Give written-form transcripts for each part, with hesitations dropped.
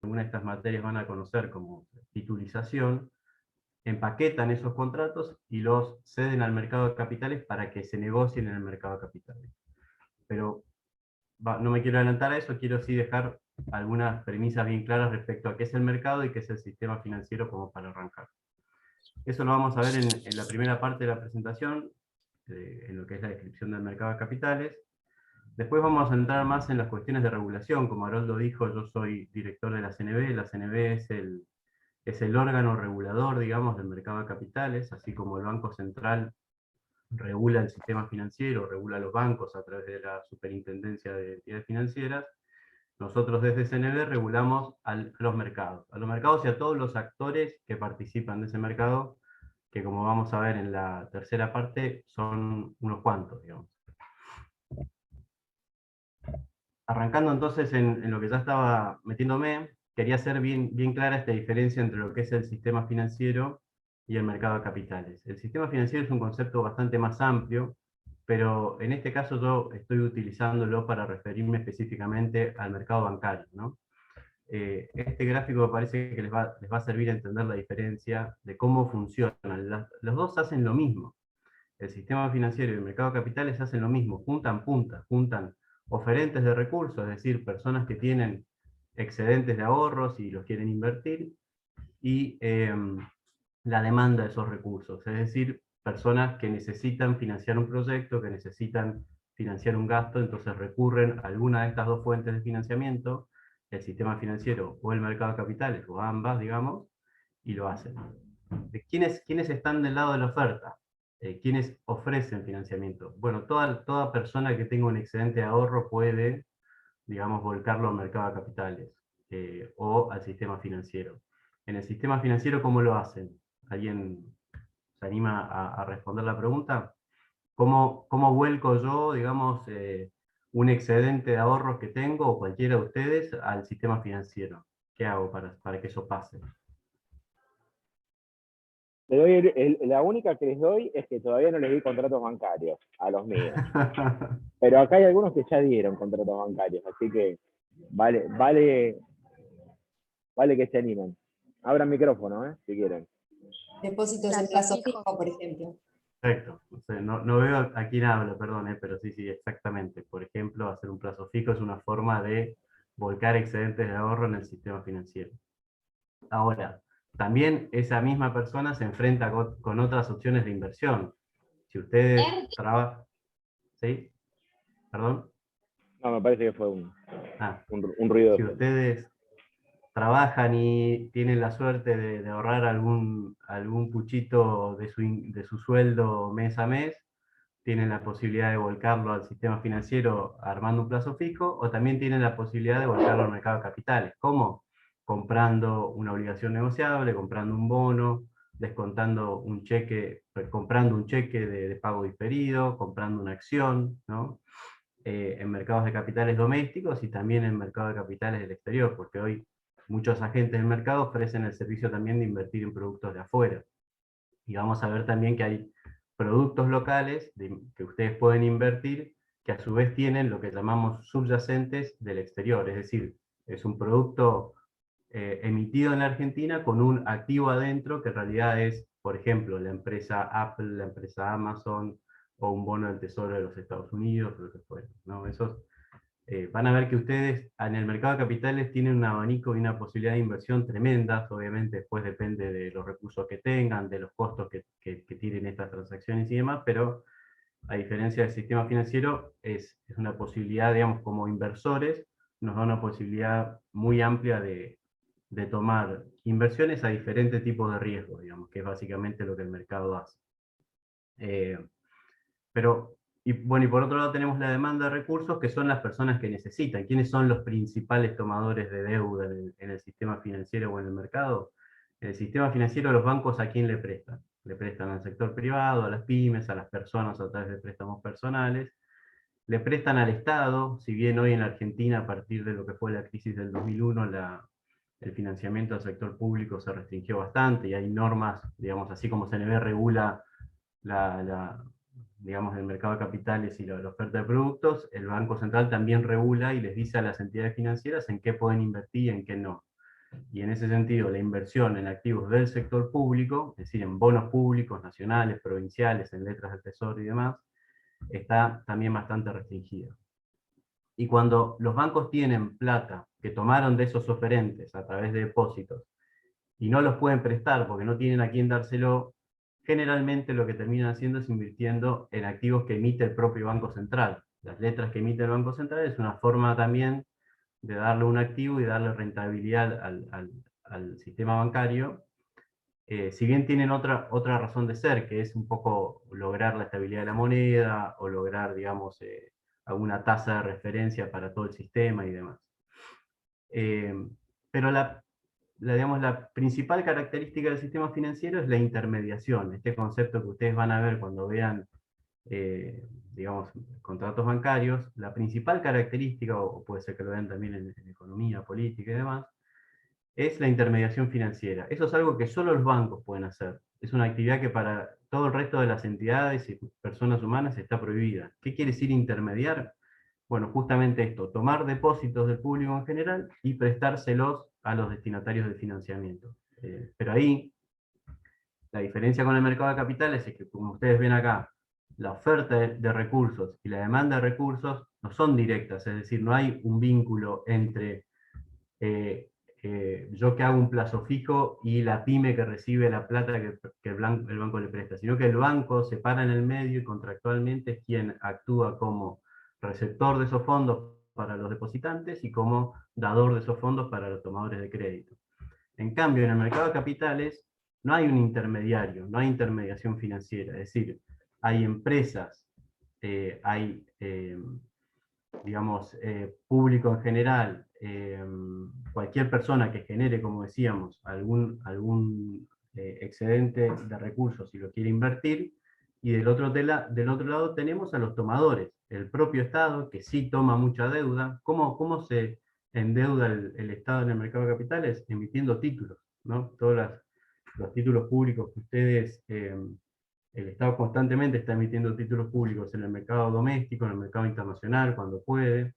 alguna de estas materias van a conocer como titulización, empaquetan esos contratos y los ceden al mercado de capitales para que se negocien en el mercado de capitales. Pero no me quiero adelantar a eso, quiero sí dejar algunas premisas bien claras respecto a qué es el mercado y qué es el sistema financiero como para arrancar. Eso lo vamos a ver en la primera parte de la presentación, en lo que es la descripción del mercado de capitales. Después vamos a entrar más en las cuestiones de regulación. Como Haroldo dijo, yo soy director de la CNB. La CNB es el órgano regulador, digamos, del mercado de capitales, así como el Banco Central regula el sistema financiero, regula los bancos a través de la Superintendencia de Entidades Financieras. Nosotros desde CNB regulamos a los mercados y a todos los actores que participan de ese mercado, que como vamos a ver en la tercera parte, son unos cuantos, digamos. Arrancando entonces en lo que ya estaba metiéndome, quería hacer bien clara esta diferencia entre lo que es el sistema financiero y el mercado de capitales. El sistema financiero es un concepto bastante más amplio, pero en este caso yo estoy utilizándolo para referirme específicamente al mercado bancario, ¿no? Este gráfico me parece que les va a servir a entender la diferencia de cómo funcionan. Los dos hacen lo mismo. El sistema financiero y el mercado de capitales hacen lo mismo, juntan puntas, juntan oferentes de recursos, es decir, personas que tienen excedentes de ahorros y los quieren invertir, y la demanda de esos recursos, es decir, personas que necesitan financiar un proyecto, que necesitan financiar un gasto, entonces recurren a alguna de estas dos fuentes de financiamiento, el sistema financiero o el mercado de capitales, o ambas, digamos, y lo hacen. ¿Quiénes están del lado de la oferta? ¿Quiénes ofrecen financiamiento? Bueno, toda persona que tenga un excedente de ahorro puede, digamos, volcarlo al mercado de capitales o al sistema financiero. En el sistema financiero, ¿cómo lo hacen? ¿Alguien se anima a responder la pregunta? ¿Cómo vuelco yo, digamos, un excedente de ahorros que tengo, o cualquiera de ustedes, al sistema financiero? ¿Qué hago para que eso pase? Le doy la única que les doy es que todavía no les di contratos bancarios a los míos. Pero acá hay algunos que ya dieron contratos bancarios, así que vale que se animen. Abran micrófono, si quieren. Depósitos en Plazo plazo fijo. fijo, por ejemplo. Perfecto. No veo a quién habla, perdón, pero sí, exactamente. Por ejemplo, hacer un plazo fijo es una forma de volcar excedentes de ahorro en el sistema financiero. Ahora, también esa misma persona se enfrenta con otras opciones de inversión. Si ustedes trabajan... ¿Sí? ¿Perdón? No, me parece que fue Ah, un ruido si de fondo. ustedes trabajan y tienen la suerte de ahorrar algún puchito de su sueldo mes a mes, tienen la posibilidad de volcarlo al sistema financiero armando un plazo fijo, o también tienen la posibilidad de volcarlo al mercado de capitales. ¿Cómo? Comprando una obligación negociable, comprando un bono, descontando un cheque, comprando un cheque de pago diferido, comprando una acción, ¿no? En mercados de capitales domésticos y también en mercados de capitales del exterior, porque hoy muchos agentes del mercado ofrecen el servicio también de invertir en productos de afuera. Y vamos a ver también que hay productos locales que ustedes pueden invertir, que a su vez tienen lo que llamamos subyacentes del exterior, es decir, es un producto emitido en la Argentina con un activo adentro que en realidad es, por ejemplo, la empresa Apple, la empresa Amazon, o un bono del Tesoro de los Estados Unidos, o lo que fuera, ¿no? Esos, van a ver que ustedes en el mercado de capitales tienen un abanico y una posibilidad de inversión tremendas. Obviamente después depende de los recursos que tengan, de los costos que tienen estas transacciones y demás, pero a diferencia del sistema financiero, es una posibilidad, digamos, como inversores, nos da una posibilidad muy amplia de tomar inversiones a diferentes tipos de riesgos, digamos, que es básicamente lo que el mercado hace. Pero, y bueno, y por otro lado tenemos la demanda de recursos, que son las personas que necesitan. ¿Quiénes son los principales tomadores de deuda en el sistema financiero o en el mercado? En el sistema financiero, los bancos, ¿a quién le prestan? Le prestan al sector privado, a las pymes, a las personas a través de préstamos personales. Le prestan al Estado, si bien hoy en la Argentina, a partir de lo que fue la crisis del 2001, el financiamiento al sector público se restringió bastante y hay normas, digamos, así como CNB regula digamos, el mercado de capitales y la oferta de productos, el Banco Central también regula y les dice a las entidades financieras en qué pueden invertir y en qué no. Y en ese sentido, la inversión en activos del sector público, es decir, en bonos públicos, nacionales, provinciales, en letras del Tesoro y demás, está también bastante restringida. Y cuando los bancos tienen plata que tomaron de esos oferentes a través de depósitos y no los pueden prestar porque no tienen a quién dárselo, generalmente lo que terminan haciendo es invirtiendo en activos que emite el propio Banco Central. Las letras que emite el Banco Central es una forma también de darle un activo y darle rentabilidad al sistema bancario, si bien tienen otra razón de ser, que es un poco lograr la estabilidad de la moneda, o lograr, digamos, alguna tasa de referencia para todo el sistema y demás. Pero digamos, la principal característica del sistema financiero es la intermediación, este concepto que ustedes van a ver cuando vean, digamos, contratos bancarios. La principal característica, o puede ser que lo vean también en economía, política y demás, es la intermediación financiera. Eso es algo que solo los bancos pueden hacer. Es una actividad que para todo el resto de las entidades y personas humanas está prohibida. ¿Qué quiere decir intermediar? Bueno, justamente esto, tomar depósitos del público en general y prestárselos a los destinatarios del financiamiento. Pero ahí, la diferencia con el mercado de capitales es que, como ustedes ven acá, la oferta de recursos y la demanda de recursos no son directas, es decir, no hay un vínculo entre yo que hago un plazo fijo y la pyme que recibe la plata que el banco le presta, sino que el banco se para en el medio y contractualmente es quien actúa como receptor de esos fondos para los depositantes y como dador de esos fondos para los tomadores de crédito. En cambio, en el mercado de capitales no hay un intermediario, no hay intermediación financiera, es decir, hay empresas, hay digamos, público en general, cualquier persona que genere, como decíamos, algún excedente de recursos y lo quiere invertir, y del otro lado tenemos a los tomadores, el propio Estado, que sí toma mucha deuda. ¿Cómo se endeuda el Estado en el mercado de capitales? Emitiendo títulos, ¿no? Los títulos públicos que ustedes... el Estado constantemente está emitiendo títulos públicos en el mercado doméstico, en el mercado internacional, cuando puede,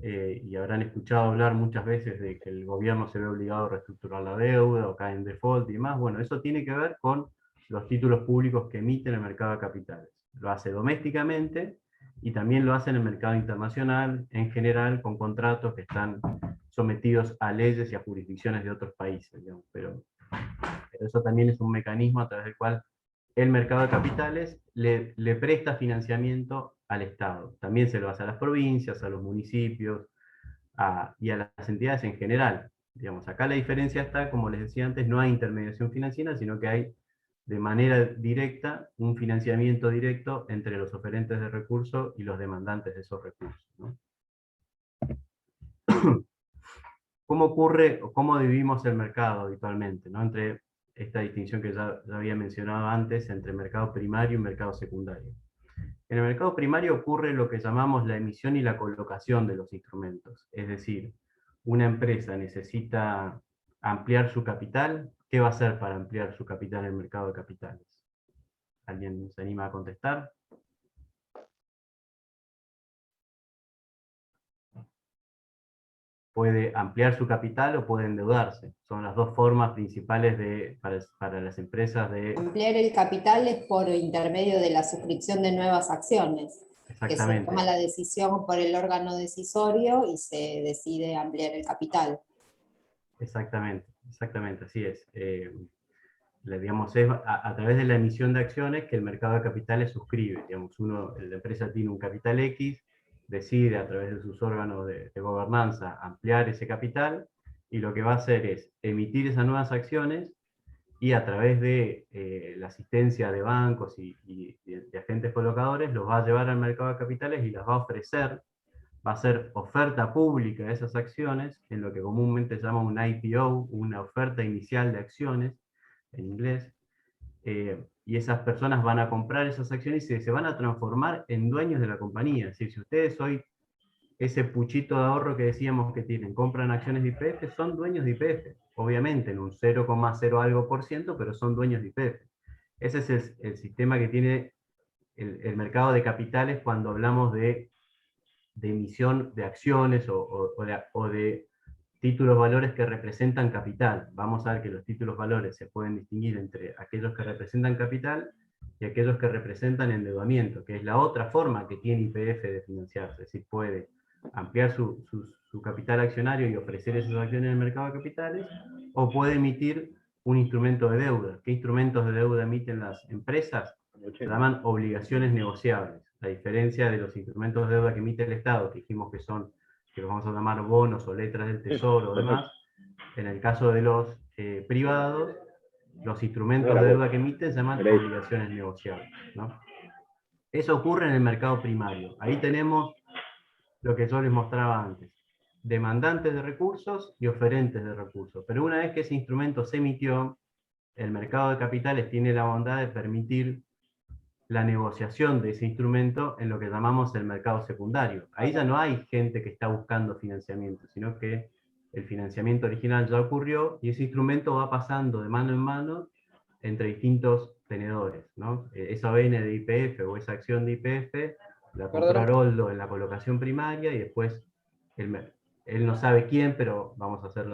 y habrán escuchado hablar muchas veces de que el gobierno se ve obligado a reestructurar la deuda, o cae en default y demás. Bueno, eso tiene que ver con los títulos públicos que emite en el mercado de capitales. Lo hace domésticamente, y también lo hace en el mercado internacional, en general con contratos que están sometidos a leyes y a jurisdicciones de otros países, digamos. Pero eso también es un mecanismo a través del cual el mercado de capitales le presta financiamiento al Estado. También se lo hace a las provincias, a los municipios y a las entidades en general. Digamos, acá la diferencia está, como les decía antes, no hay intermediación financiera, sino que hay de manera directa un financiamiento directo entre los oferentes de recursos y los demandantes de esos recursos, ¿no? ¿Cómo ocurre o cómo dividimos el mercado habitualmente, ¿no? Entre esta distinción que ya había mencionado antes entre mercado primario y mercado secundario. En el mercado primario ocurre lo que llamamos la emisión y la colocación de los instrumentos. Es decir, una empresa necesita ampliar su capital. ¿Qué va a hacer para ampliar su capital en el mercado de capitales? ¿Alguien se anima a contestar? Puede ampliar su capital o puede endeudarse. Son las dos formas principales para las empresas de... Ampliar el capital es por intermedio de la suscripción de nuevas acciones, que se toma la decisión por el órgano decisorio y se decide ampliar el capital. Exactamente, así es. Digamos, es a través de la emisión de acciones que el mercado de capitales suscribe. Digamos, la empresa tiene un capital X, decide a través de sus órganos de gobernanza ampliar ese capital, y lo que va a hacer es emitir esas nuevas acciones, y a través de la asistencia de bancos y de agentes colocadores los va a llevar al mercado de capitales y las va a ofrecer. Va a ser oferta pública de esas acciones, en lo que comúnmente se llama un IPO, una oferta inicial de acciones, en inglés, y esas personas van a comprar esas acciones y se van a transformar en dueños de la compañía. Es decir, si ustedes hoy, ese puchito de ahorro que decíamos que tienen, compran acciones de YPF, son dueños de YPF, obviamente en un 0,0 algo por ciento, pero son dueños de YPF. Ese es el sistema que tiene el mercado de capitales cuando hablamos de emisión de acciones o de títulos valores que representan capital. Vamos a ver que los títulos valores se pueden distinguir entre aquellos que representan capital y aquellos que representan endeudamiento, que es la otra forma que tiene YPF de financiarse, es decir, puede ampliar su capital accionario y ofrecer esas acciones en el mercado de capitales, o puede emitir un instrumento de deuda. ¿Qué instrumentos de deuda emiten las empresas? Se llaman obligaciones negociables. La diferencia de los instrumentos de deuda que emite el Estado, que dijimos que son, que los vamos a llamar bonos o letras del tesoro o demás, en el caso de los privados, los instrumentos de deuda que emiten se llaman obligaciones negociables, ¿no? Eso ocurre en el mercado primario. Ahí tenemos lo que yo les mostraba antes: demandantes de recursos y oferentes de recursos. Pero una vez que ese instrumento se emitió, el mercado de capitales tiene la bondad de permitir la negociación de ese instrumento en lo que llamamos el mercado secundario. Ahí ya no hay gente que está buscando financiamiento, sino que el financiamiento original ya ocurrió y ese instrumento va pasando de mano en mano entre distintos tenedores, ¿no? Esa ON de YPF o esa acción de YPF la compró Haroldo en la colocación primaria y después él no sabe quién, pero vamos a hacer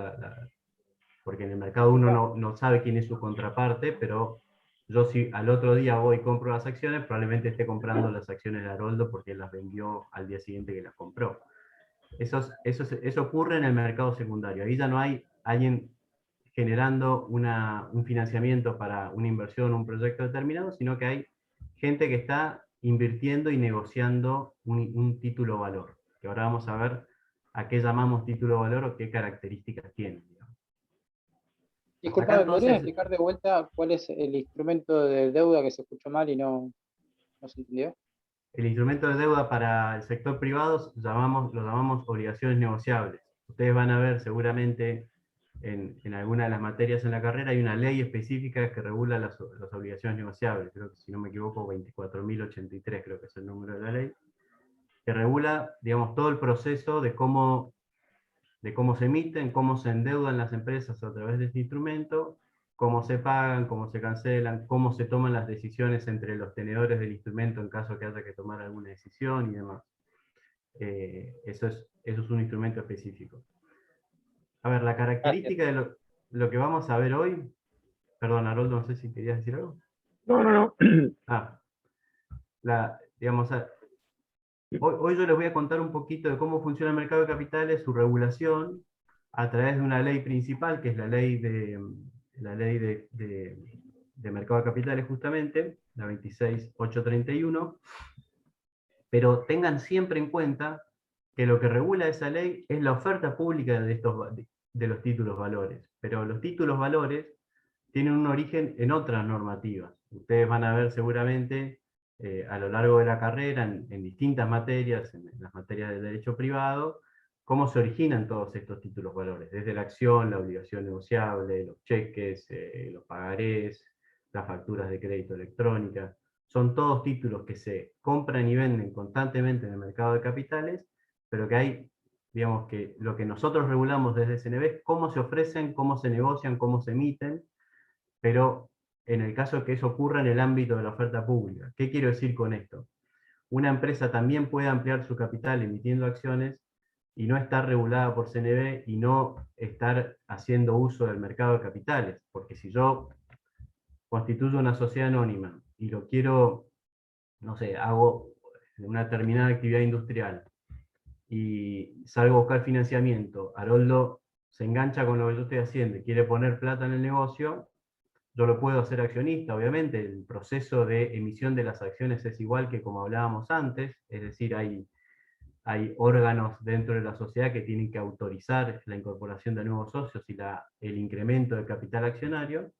porque en el mercado uno no sabe quién es su contraparte, pero yo si al otro día voy y compro las acciones, probablemente esté comprando las acciones de Haroldo porque él las vendió al día siguiente que las compró. Eso ocurre en el mercado secundario. Ahí ya no hay alguien generando un financiamiento para una inversión o un proyecto determinado, sino que hay gente que está invirtiendo y negociando un título valor, que ahora vamos a ver a qué llamamos título valor o qué características tiene. Disculpa, ¿me podrías explicar de vuelta cuál es el instrumento de deuda que se escuchó mal y no se entendió? El instrumento de deuda para el sector privado lo llamamos obligaciones negociables. Ustedes van a ver seguramente en alguna de las materias en la carrera hay una ley específica que regula las obligaciones negociables. Creo que, si no me equivoco, 24.083 creo que es el número de la ley, que regula, digamos, todo el proceso de cómo se emiten, cómo se endeudan las empresas a través de este instrumento, cómo se pagan, cómo se cancelan, cómo se toman las decisiones entre los tenedores del instrumento en caso que haya que tomar alguna decisión y demás. Eso es un instrumento específico. A ver, la característica de lo que vamos a ver hoy... Perdón, Haroldo, no sé si querías decir algo. No. Digamos, hoy yo les voy a contar un poquito de cómo funciona el mercado de capitales, su regulación, a través de una ley principal, que es la ley de mercado de capitales justamente, la 26.831, pero tengan siempre en cuenta que lo que regula esa ley es la oferta pública de los títulos valores, pero los títulos valores tienen un origen en otras normativas. Ustedes van a ver seguramente a lo largo de la carrera, en distintas materias, en las materias de derecho privado, cómo se originan todos estos títulos valores, desde la acción, la obligación negociable, los cheques, los pagarés, las facturas de crédito electrónicas. Son todos títulos que se compran y venden constantemente en el mercado de capitales, pero que hay, digamos, que lo que nosotros regulamos desde CNB es cómo se ofrecen, cómo se negocian, cómo se emiten, pero en el caso que eso ocurra en el ámbito de la oferta pública. ¿Qué quiero decir con esto? Una empresa también puede ampliar su capital emitiendo acciones y no estar regulada por CNB y no estar haciendo uso del mercado de capitales, porque si yo constituyo una sociedad anónima y lo quiero, no sé, hago una determinada actividad industrial y salgo a buscar financiamiento, Haroldo se engancha con lo que yo estoy haciendo y quiere poner plata en el negocio, yo lo puedo hacer accionista, obviamente. El proceso de emisión de las acciones es igual que como hablábamos antes, es decir, hay órganos dentro de la sociedad que tienen que autorizar la incorporación de nuevos socios y el incremento del capital accionario,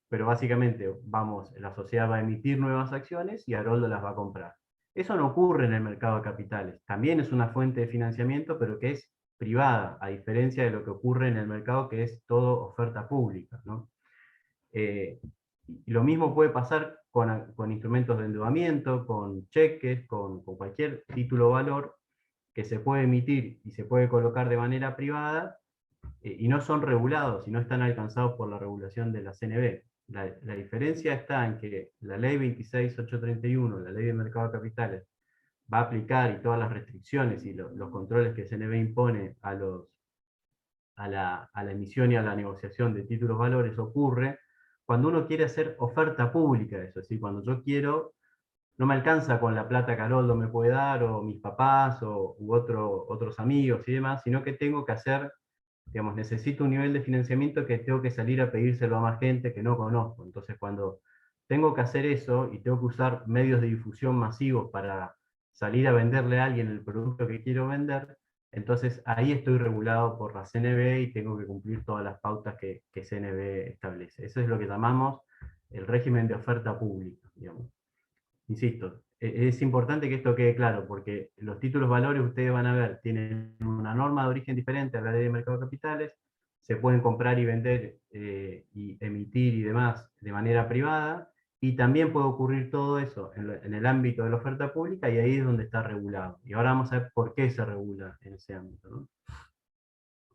pero básicamente la sociedad va a emitir nuevas acciones y Haroldo las va a comprar. Eso no ocurre en el mercado de capitales. También es una fuente de financiamiento, pero que es privada, a diferencia de lo que ocurre en el mercado, que es todo oferta pública, ¿no? Y lo mismo puede pasar con instrumentos de endeudamiento, con cheques, con cualquier título valor que se puede emitir y se puede colocar de manera privada y no son regulados y no están alcanzados por la regulación de la CNB. La diferencia está en que la ley 26.831, la ley de mercado de capitales, va a aplicar y todas las restricciones y los controles que CNB impone a los a la emisión y a la negociación de títulos valores ocurre cuando uno quiere hacer oferta pública de eso, es decir, cuando yo quiero, no me alcanza con la plata que Haroldo me puede dar, o mis papás, u otros amigos y demás, sino que tengo que hacer, digamos, necesito un nivel de financiamiento que tengo que salir a pedírselo a más gente que no conozco. Entonces, cuando tengo que hacer eso y tengo que usar medios de difusión masivos para salir a venderle a alguien el producto que quiero vender, entonces ahí estoy regulado por la CNB y tengo que cumplir todas las pautas que CNB establece. Eso es lo que llamamos el régimen de oferta pública, digamos. Insisto, es importante que esto quede claro, porque los títulos valores, ustedes van a ver, tienen una norma de origen diferente a la ley de mercado de capitales, se pueden comprar y vender y emitir y demás de manera privada, y también puede ocurrir todo eso en el ámbito de la oferta pública, y ahí es donde está regulado. Y ahora vamos a ver por qué se regula en ese ámbito, ¿no?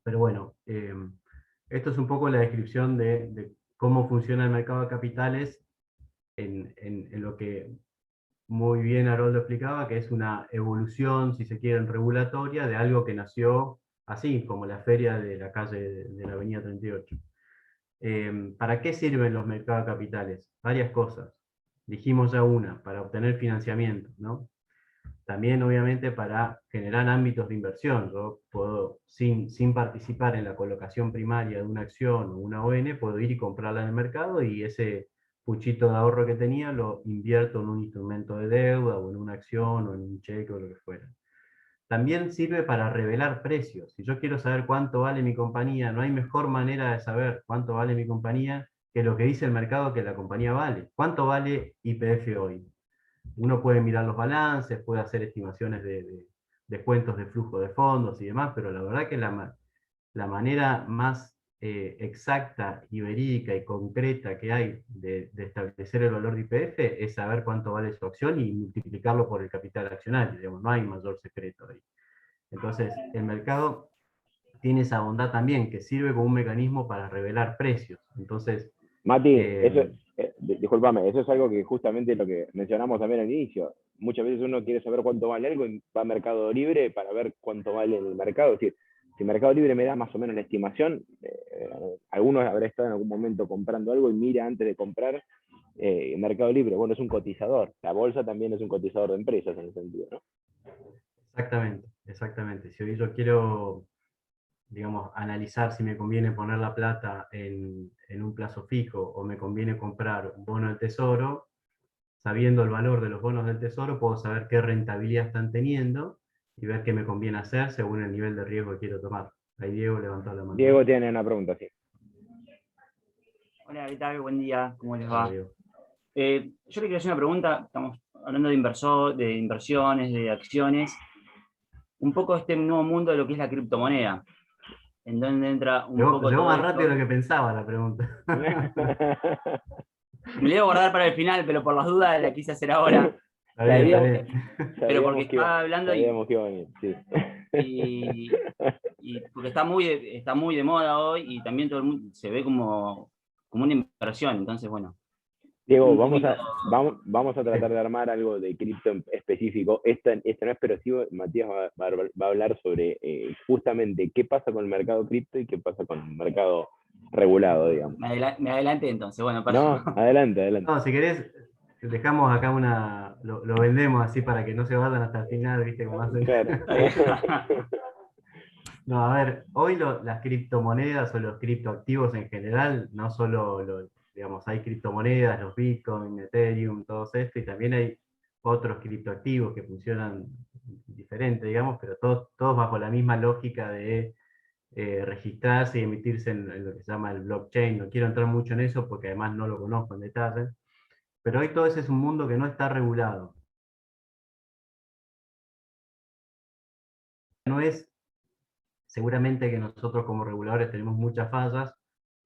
Pero bueno, esto es un poco la descripción de cómo funciona el mercado de capitales en lo que muy bien Haroldo explicaba, que es una evolución, si se quiere, regulatoria de algo que nació así, como la feria de la calle de la avenida 38. ¿Para qué sirven los mercados de capitales? Varias cosas. Dijimos ya una, para obtener financiamiento, ¿no? También, obviamente, para generar ámbitos de inversión. Yo puedo, sin participar en la colocación primaria de una acción o una ON, puedo ir y comprarla en el mercado, y ese puchito de ahorro que tenía lo invierto en un instrumento de deuda, o en una acción, o en un cheque, o lo que fuera. También sirve para revelar precios. Si yo quiero saber cuánto vale mi compañía, no hay mejor manera de saber cuánto vale mi compañía que lo que dice el mercado que la compañía vale. ¿Cuánto vale YPF hoy? Uno puede mirar los balances, puede hacer estimaciones de cuentos de flujo de fondos y demás, pero la verdad que la manera más exacta y verídica y concreta que hay de establecer el valor de YPF es saber cuánto vale su acción y multiplicarlo por el capital accionario. Digamos, no hay mayor secreto ahí. Entonces, el mercado tiene esa bondad también, que sirve como un mecanismo para revelar precios. Entonces, Mati, discúlpame, eso es algo que justamente lo que mencionamos también al inicio. Muchas veces uno quiere saber cuánto vale algo y va a Mercado Libre para ver cuánto vale el mercado. Es decir, si Mercado Libre me da más o menos la estimación, algunos habrá estado en algún momento comprando algo y mira antes de comprar Mercado Libre. Bueno, es un cotizador. La bolsa también es un cotizador de empresas en ese sentido, ¿no? exactamente, exactamente. Si hoy yo quiero, digamos, analizar si me conviene poner la plata en un plazo fijo o me conviene comprar un bono del tesoro, sabiendo el valor de los bonos del tesoro, puedo saber qué rentabilidad están teniendo y ver qué me conviene hacer según el nivel de riesgo que quiero tomar. Ahí Diego levantó la mano. Diego tiene una pregunta, sí. Hola, ¿qué tal? Buen día, ¿cómo les va? Yo le quería hacer una pregunta, estamos hablando de inversiones, de acciones, un poco este nuevo mundo de lo que es la criptomoneda, en donde entra un poco llegó todo más esto. rápido de lo que pensaba la pregunta. Me la iba a guardar para el final, pero por las dudas la quise hacer ahora. Está bien, está bien. Pero porque estaba hablando y porque está muy de moda hoy y también todo el mundo se ve como una inversión, entonces bueno. Diego, vamos a tratar de armar algo de cripto específico. Este no es, pero sí Matías va a hablar sobre justamente qué pasa con el mercado cripto y qué pasa con el mercado regulado, digamos. Me adelanté entonces, bueno. No, adelante. No, si querés, dejamos acá lo vendemos así para que no se vayan hasta el final, ¿viste? Como hacen. Claro. No, a ver, hoy las criptomonedas o los criptoactivos en general, no solo, digamos, hay criptomonedas, los Bitcoin, Ethereum, todo esto, y también hay otros criptoactivos que funcionan diferente, digamos, pero todos bajo la misma lógica de registrarse y emitirse en lo que se llama el blockchain. No quiero entrar mucho en eso porque además no lo conozco en detalle, pero hoy todo ese es un mundo que no está regulado. No es, seguramente que nosotros como reguladores tenemos muchas fallas,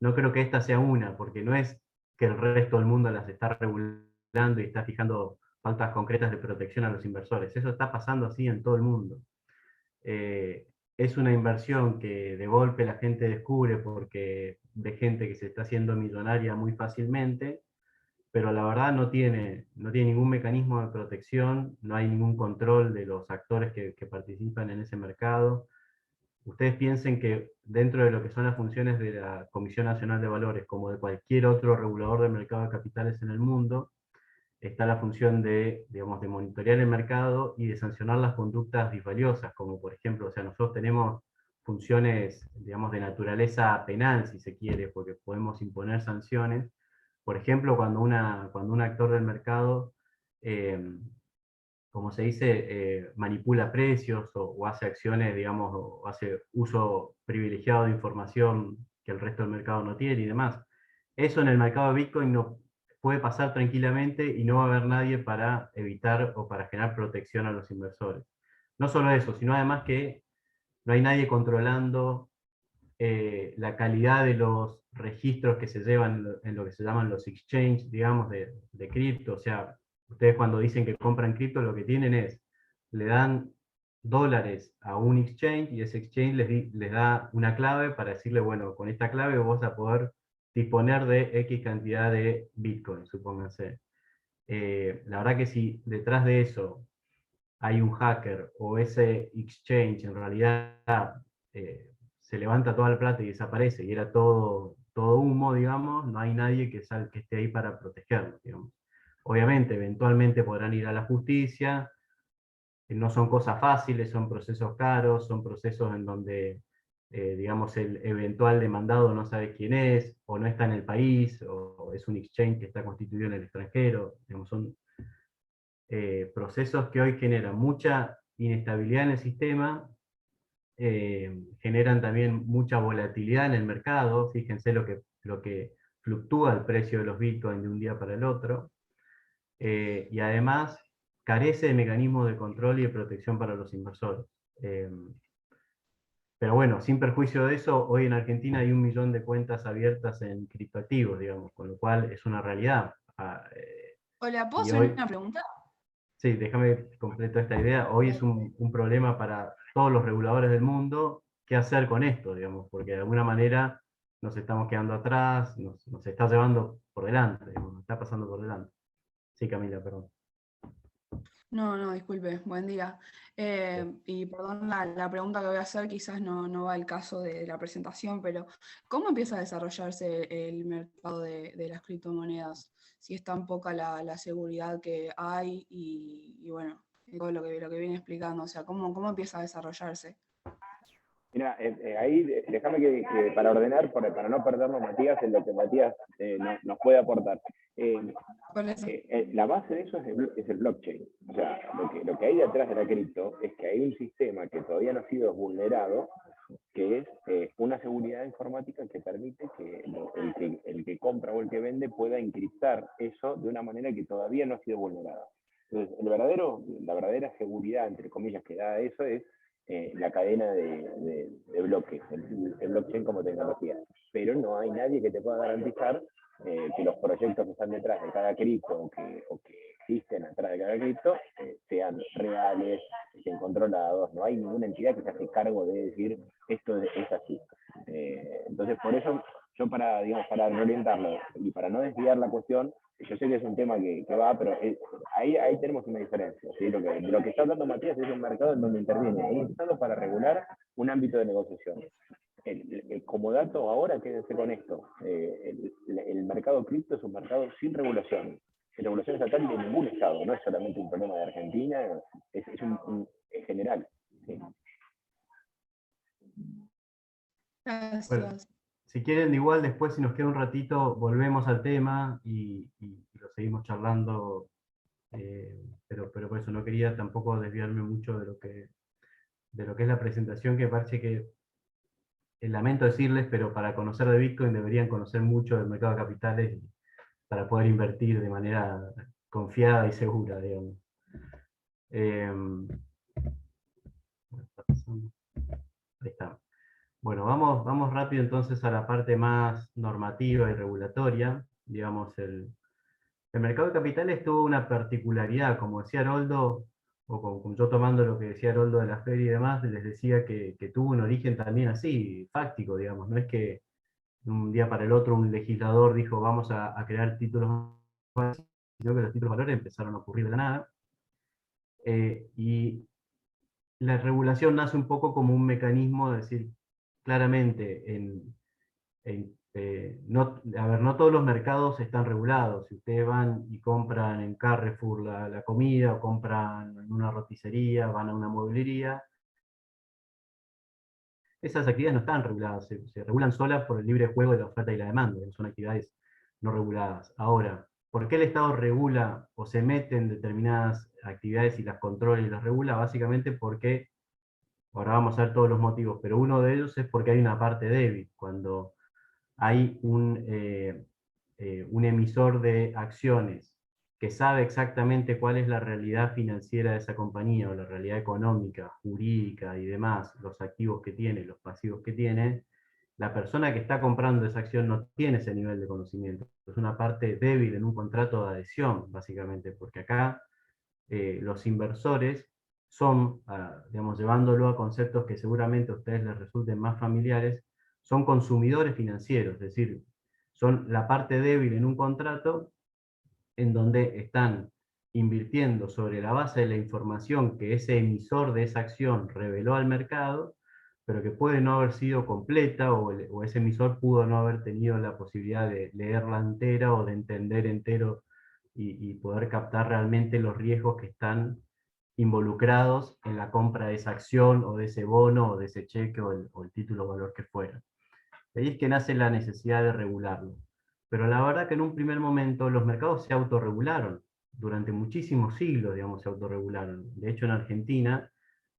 no creo que esta sea una, porque no es que el resto del mundo las está regulando y está fijando pautas concretas de protección a los inversores. Eso está pasando así en todo el mundo. Es una inversión que de golpe la gente descubre porque ve gente que se está haciendo millonaria muy fácilmente, pero la verdad no tiene ningún mecanismo de protección, no hay ningún control de los actores que participan en ese mercado. ustedes piensen que dentro de lo que son las funciones de la Comisión Nacional de Valores, como de cualquier otro regulador del mercado de capitales en el mundo, está la función de, digamos, de monitorear el mercado y de sancionar las conductas disvaliosas, como por ejemplo, o sea, nosotros tenemos funciones, digamos, de naturaleza penal, si se quiere, porque podemos imponer sanciones. Por ejemplo, cuando un actor del mercado, como se dice, manipula precios o hace acciones, digamos, o hace uso privilegiado de información que el resto del mercado no tiene y demás. Eso en el mercado de Bitcoin no puede pasar tranquilamente y no va a haber nadie para evitar o para generar protección a los inversores. No solo eso, sino además que no hay nadie controlando la calidad de los registros que se llevan en lo que se llaman los exchanges, digamos, de cripto. O sea, ustedes cuando dicen que compran cripto, lo que tienen es, le dan dólares a un exchange y ese exchange les da una clave para decirle, bueno, con esta clave vos vas a poder disponer de X cantidad de Bitcoin, supónganse. La verdad que si detrás de eso hay un hacker o ese exchange en realidad se levanta toda la plata y desaparece y era todo humo, digamos, no hay nadie que esté ahí para protegerlo, digamos. Obviamente, eventualmente podrán ir a la justicia, no son cosas fáciles, son procesos caros, son procesos en donde, digamos, el eventual demandado no sabe quién es, o no está en el país, o es un exchange que está constituido en el extranjero, digamos, son procesos que hoy generan mucha inestabilidad en el sistema, generan también mucha volatilidad en el mercado, fíjense lo que fluctúa el precio de los Bitcoin de un día para el otro, y además carece de mecanismos de control y de protección para los inversores. Pero bueno, sin perjuicio de eso, hoy en Argentina hay 1 millón de cuentas abiertas en criptoactivos, digamos, con lo cual es una realidad. Hola, ¿puedo Y hacer hoy, una pregunta? sí, déjame completo esta idea. Hoy es un problema para todos los reguladores del mundo qué hacer con esto, digamos, porque de alguna manera nos estamos quedando atrás, nos está llevando por delante, digamos, nos está pasando por delante. Sí, Camila, perdón. No, disculpe, buen día. Y perdón la pregunta que voy a hacer, quizás no va al caso de la presentación, pero ¿cómo empieza a desarrollarse el mercado de las criptomonedas? Si es tan poca la seguridad que hay y bueno, todo lo que viene explicando, o sea, ¿cómo empieza a desarrollarse? Mira, ahí déjame que para ordenar, para no perdernos, Matías, en lo que Matías nos puede aportar. Por eso. La base de eso es el blockchain. O sea, lo que hay detrás de la cripto es que hay un sistema que todavía no ha sido vulnerado, que es una seguridad informática que permite que el que compra o el que vende pueda encriptar eso de una manera que todavía no ha sido vulnerada. Entonces, la verdadera seguridad, entre comillas, que da eso es la cadena de bloques, el blockchain como tecnología. Pero no hay nadie que te pueda garantizar que los proyectos que están detrás de cada cripto o que existen detrás de cada cripto sean reales, estén controlados. No hay ninguna entidad que se hace cargo de decir esto es así. Entonces, por eso, yo para orientarlo y para no desviar la cuestión, yo sé que es un tema que va, pero ahí tenemos una diferencia. ¿Sí? Lo que está hablando Matías es un mercado en donde interviene un Estado para regular un ámbito de negociación. Como dato ahora, quédense con esto, el mercado cripto es un mercado sin regulación estatal de ningún Estado, no es solamente un problema de Argentina, es general. ¿Sí? Gracias. Bueno, si quieren, igual después, si nos queda un ratito, volvemos al tema y lo seguimos charlando, pero por eso no quería tampoco desviarme mucho de lo que es la presentación, que parece que, lamento decirles, pero para conocer de Bitcoin deberían conocer mucho del mercado de capitales para poder invertir de manera confiada y segura, digamos. Ahí está. Bueno, vamos rápido entonces a la parte más normativa y regulatoria. Digamos, el mercado de capitales tuvo una particularidad, como decía Haroldo, o como yo tomando lo que decía Haroldo de la feria y demás, les decía que tuvo un origen también así, fáctico, digamos. No es que de un día para el otro un legislador dijo vamos a crear títulos, sino que los títulos valores empezaron a ocurrir de la nada. Y la regulación nace un poco como un mecanismo de decir claramente, no todos los mercados están regulados. Si ustedes van y compran en Carrefour la comida, o compran en una roticería, van a una mueblería, esas actividades no están reguladas, se regulan solas por el libre juego de la oferta y la demanda, son actividades no reguladas. Ahora, ¿por qué el Estado regula o se mete en determinadas actividades y las controla y las regula? Básicamente porque, ahora vamos a ver todos los motivos, pero uno de ellos es porque hay una parte débil. Cuando hay un emisor de acciones que sabe exactamente cuál es la realidad financiera de esa compañía, o la realidad económica, jurídica y demás, los activos que tiene, los pasivos que tiene, la persona que está comprando esa acción no tiene ese nivel de conocimiento. Es una parte débil en un contrato de adhesión, básicamente, porque acá los inversores son, digamos, llevándolo a conceptos que seguramente a ustedes les resulten más familiares, son consumidores financieros, es decir, son la parte débil en un contrato en donde están invirtiendo sobre la base de la información que ese emisor de esa acción reveló al mercado, pero que puede no haber sido completa, o ese emisor pudo no haber tenido la posibilidad de leerla entera o de entender entero y poder captar realmente los riesgos que están involucrados en la compra de esa acción o de ese bono o de ese cheque o el título o valor que fuera. De ahí es que nace la necesidad de regularlo. Pero la verdad que en un primer momento los mercados se autorregularon. Durante muchísimos siglos, digamos, se autorregularon. De hecho, en Argentina,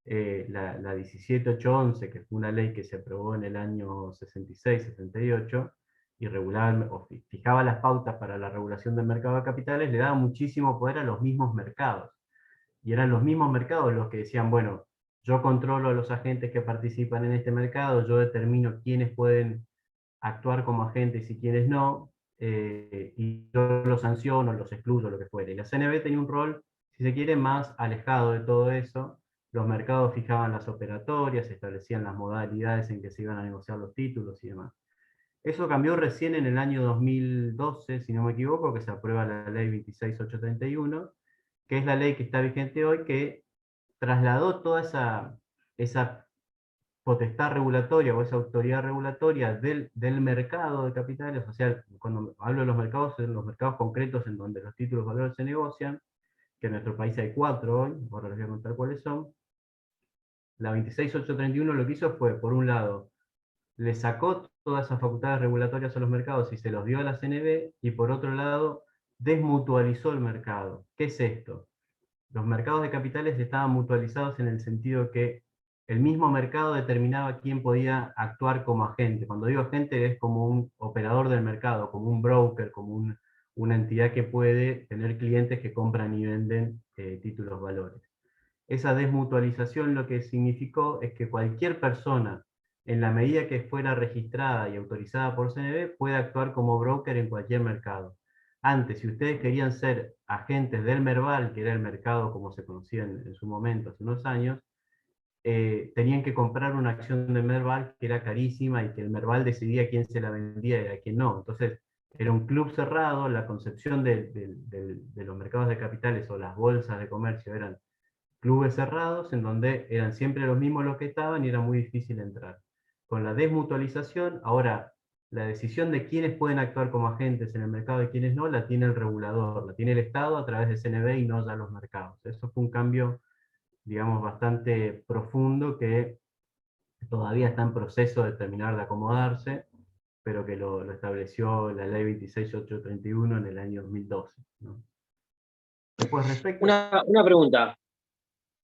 la 17811, que fue una ley que se aprobó en el año 66-68, y regulaba, o fijaba las pautas para la regulación del mercado de capitales, le daba muchísimo poder a los mismos mercados. Y eran los mismos mercados los que decían, bueno, yo controlo a los agentes que participan en este mercado, yo determino quiénes pueden actuar como agentes y quiénes no, y yo los sanciono, los excluyo, lo que fuere. Y la CNB tenía un rol, si se quiere, más alejado de todo eso. Los mercados fijaban las operatorias, establecían las modalidades en que se iban a negociar los títulos y demás. Eso cambió recién en el año 2012, si no me equivoco, que se aprueba la ley 26831, que es la ley que está vigente hoy, que trasladó toda esa potestad regulatoria o esa autoridad regulatoria del mercado de capitales, o sea, cuando hablo de los mercados, en los mercados concretos en donde los títulos de valores se negocian, que en nuestro país hay 4 hoy, ahora les voy a contar cuáles son. La 26831 lo que hizo fue, por un lado, le sacó todas esas facultades regulatorias a los mercados y se los dio a la CNB, y por otro lado, desmutualizó el mercado. ¿Qué es esto? Los mercados de capitales estaban mutualizados en el sentido que el mismo mercado determinaba quién podía actuar como agente. Cuando digo agente es como un operador del mercado, como un broker, como una entidad que puede tener clientes que compran y venden títulos valores. Esa desmutualización lo que significó es que cualquier persona, en la medida que fuera registrada y autorizada por CNB, puede actuar como broker en cualquier mercado. Antes, si ustedes querían ser agentes del Merval, que era el mercado como se conocía en su momento, hace unos años, tenían que comprar una acción de Merval que era carísima y que el Merval decidía quién se la vendía y a quién no. Entonces, era un club cerrado, la concepción de los mercados de capitales o las bolsas de comercio eran clubes cerrados en donde eran siempre los mismos los que estaban y era muy difícil entrar. Con la desmutualización, ahora la decisión de quiénes pueden actuar como agentes en el mercado y quiénes no, la tiene el regulador, la tiene el Estado a través de CNB y no ya los mercados. Eso fue un cambio, digamos, bastante profundo que todavía está en proceso de terminar de acomodarse, pero que lo estableció la ley 26831 en el año 2012, ¿no? Después, respecto... Una pregunta.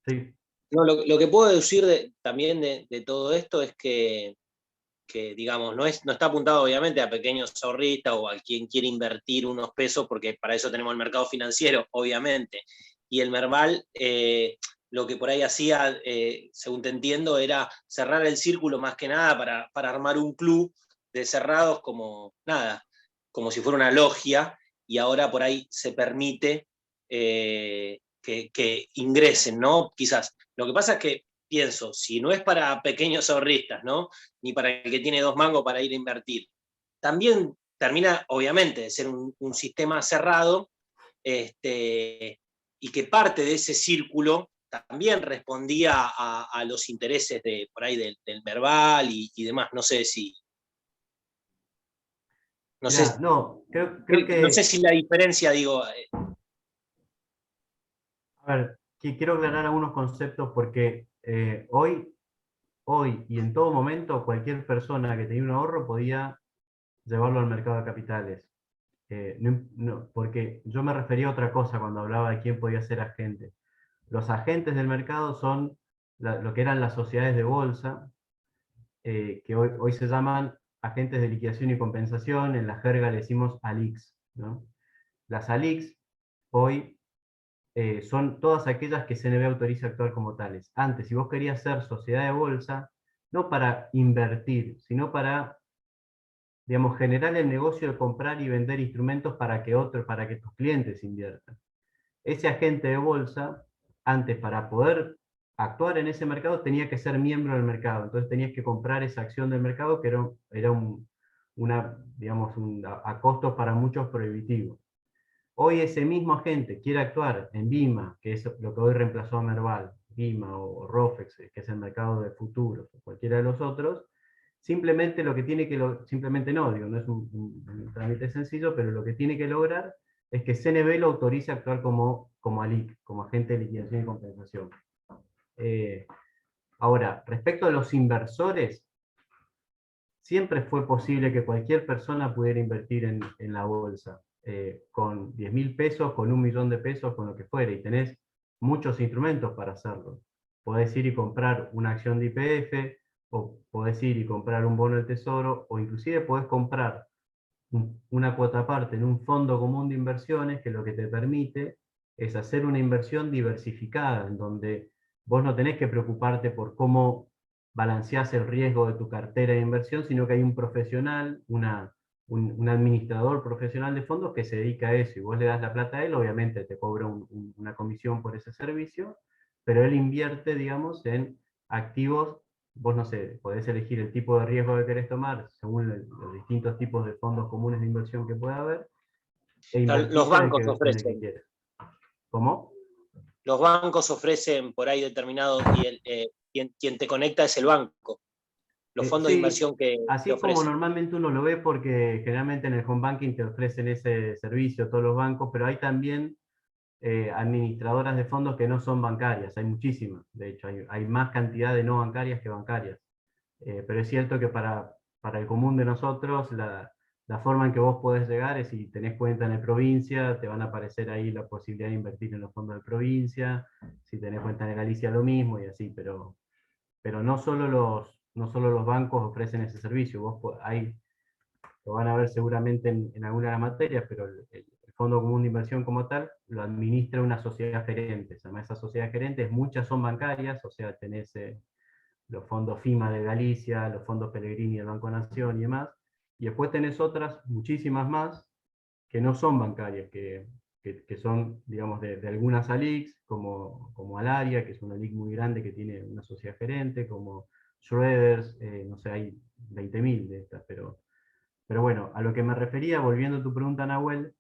Sí. No, lo que puedo deducir también de todo esto es que digamos, no está apuntado obviamente a pequeños ahorristas o a quien quiere invertir unos pesos, porque para eso tenemos el mercado financiero, obviamente. Y el Merval, lo que por ahí hacía, según te entiendo, era cerrar el círculo más que nada para armar un club de cerrados como si fuera una logia, y ahora por ahí se permite que ingresen, ¿no? Quizás. Lo que pasa es que pienso, si no es para pequeños ahorristas, ¿no? Ni para el que tiene 2 mangos para ir a invertir, también termina, obviamente, de ser un sistema cerrado, y que parte de ese círculo también respondía a los intereses por ahí del Merval y demás. No sé si... No Mirá, sé, no, creo que... no sé si la diferencia, digo... A ver, quiero aclarar algunos conceptos porque hoy y en todo momento cualquier persona que tenía un ahorro podía llevarlo al mercado de capitales. Porque yo me refería a otra cosa cuando hablaba de quién podía ser agente. Los agentes del mercado son lo que eran las sociedades de bolsa, que hoy se llaman agentes de liquidación y compensación, en la jerga le decimos ALICs, ¿no? Las ALICs hoy son todas aquellas que CNB autoriza a actuar como tales. Antes, si vos querías ser sociedad de bolsa, no para invertir, sino para, digamos, generar el negocio de comprar y vender instrumentos para que tus clientes inviertan. Ese agente de bolsa, antes para poder actuar en ese mercado, tenía que ser miembro del mercado. Entonces tenías que comprar esa acción del mercado que era a costos para muchos prohibitivo. Hoy ese mismo agente quiere actuar en BIMA, que es lo que hoy reemplazó a Merval, BIMA o ROFEX, que es el mercado de futuros, o cualquiera de los otros, simplemente lo que tiene que simplemente no es un trámite sencillo, pero lo que tiene que lograr es que CNB lo autorice a actuar como ALIC, como agente de liquidación y compensación. Ahora, respecto a los inversores, siempre fue posible que cualquier persona pudiera invertir en la bolsa, con 10.000 pesos, con 1.000.000 de pesos, con lo que fuera, y tenés muchos instrumentos para hacerlo. Podés ir y comprar una acción de YPF, o podés ir y comprar un bono del tesoro, o inclusive podés comprar una cuota aparte en un fondo común de inversiones, que lo que te permite es hacer una inversión diversificada, en donde vos no tenés que preocuparte por cómo balanceás el riesgo de tu cartera de inversión, sino que hay un profesional, un administrador profesional de fondos que se dedica a eso, y vos le das la plata a él, obviamente te cobra una comisión por ese servicio, pero él invierte, digamos, en activos. Vos, no sé, podés elegir el tipo de riesgo que querés tomar según los distintos tipos de fondos comunes de inversión que pueda haber, e Los invertís bancos en el que ofrecen. quieras. ¿Cómo? Los bancos ofrecen por ahí determinado, y quien te conecta es el banco. Los fondos de Sí, inversión que así como ofrecen. normalmente uno lo ve, porque generalmente en el home banking te ofrecen ese servicio todos los bancos, pero hay también administradoras de fondos que no son bancarias, hay muchísimas, de hecho, hay más cantidad de no bancarias que bancarias. Pero es cierto que para el común de nosotros, la forma en que vos podés llegar es si tenés cuenta en el provincia, te van a aparecer ahí la posibilidad de invertir en los fondos de provincia, si tenés cuenta en Galicia lo mismo y así, pero no solo los bancos ofrecen ese servicio, lo van a ver seguramente en alguna de las materias, pero el Fondo Común de Inversión como tal lo administra una sociedad gerente. Se llama esa sociedad gerente, muchas son bancarias, o sea, tenés los fondos FIMA de Galicia, los fondos Pellegrini del Banco Nación y demás, y después tenés otras, muchísimas más, que no son bancarias, que son, digamos, de algunas ALICs, como Alaria, que es una ALIC muy grande que tiene una sociedad gerente, como Schroeders, no sé, hay 20.000 de estas, pero bueno, a lo que me refería, volviendo a tu pregunta, Nahuel,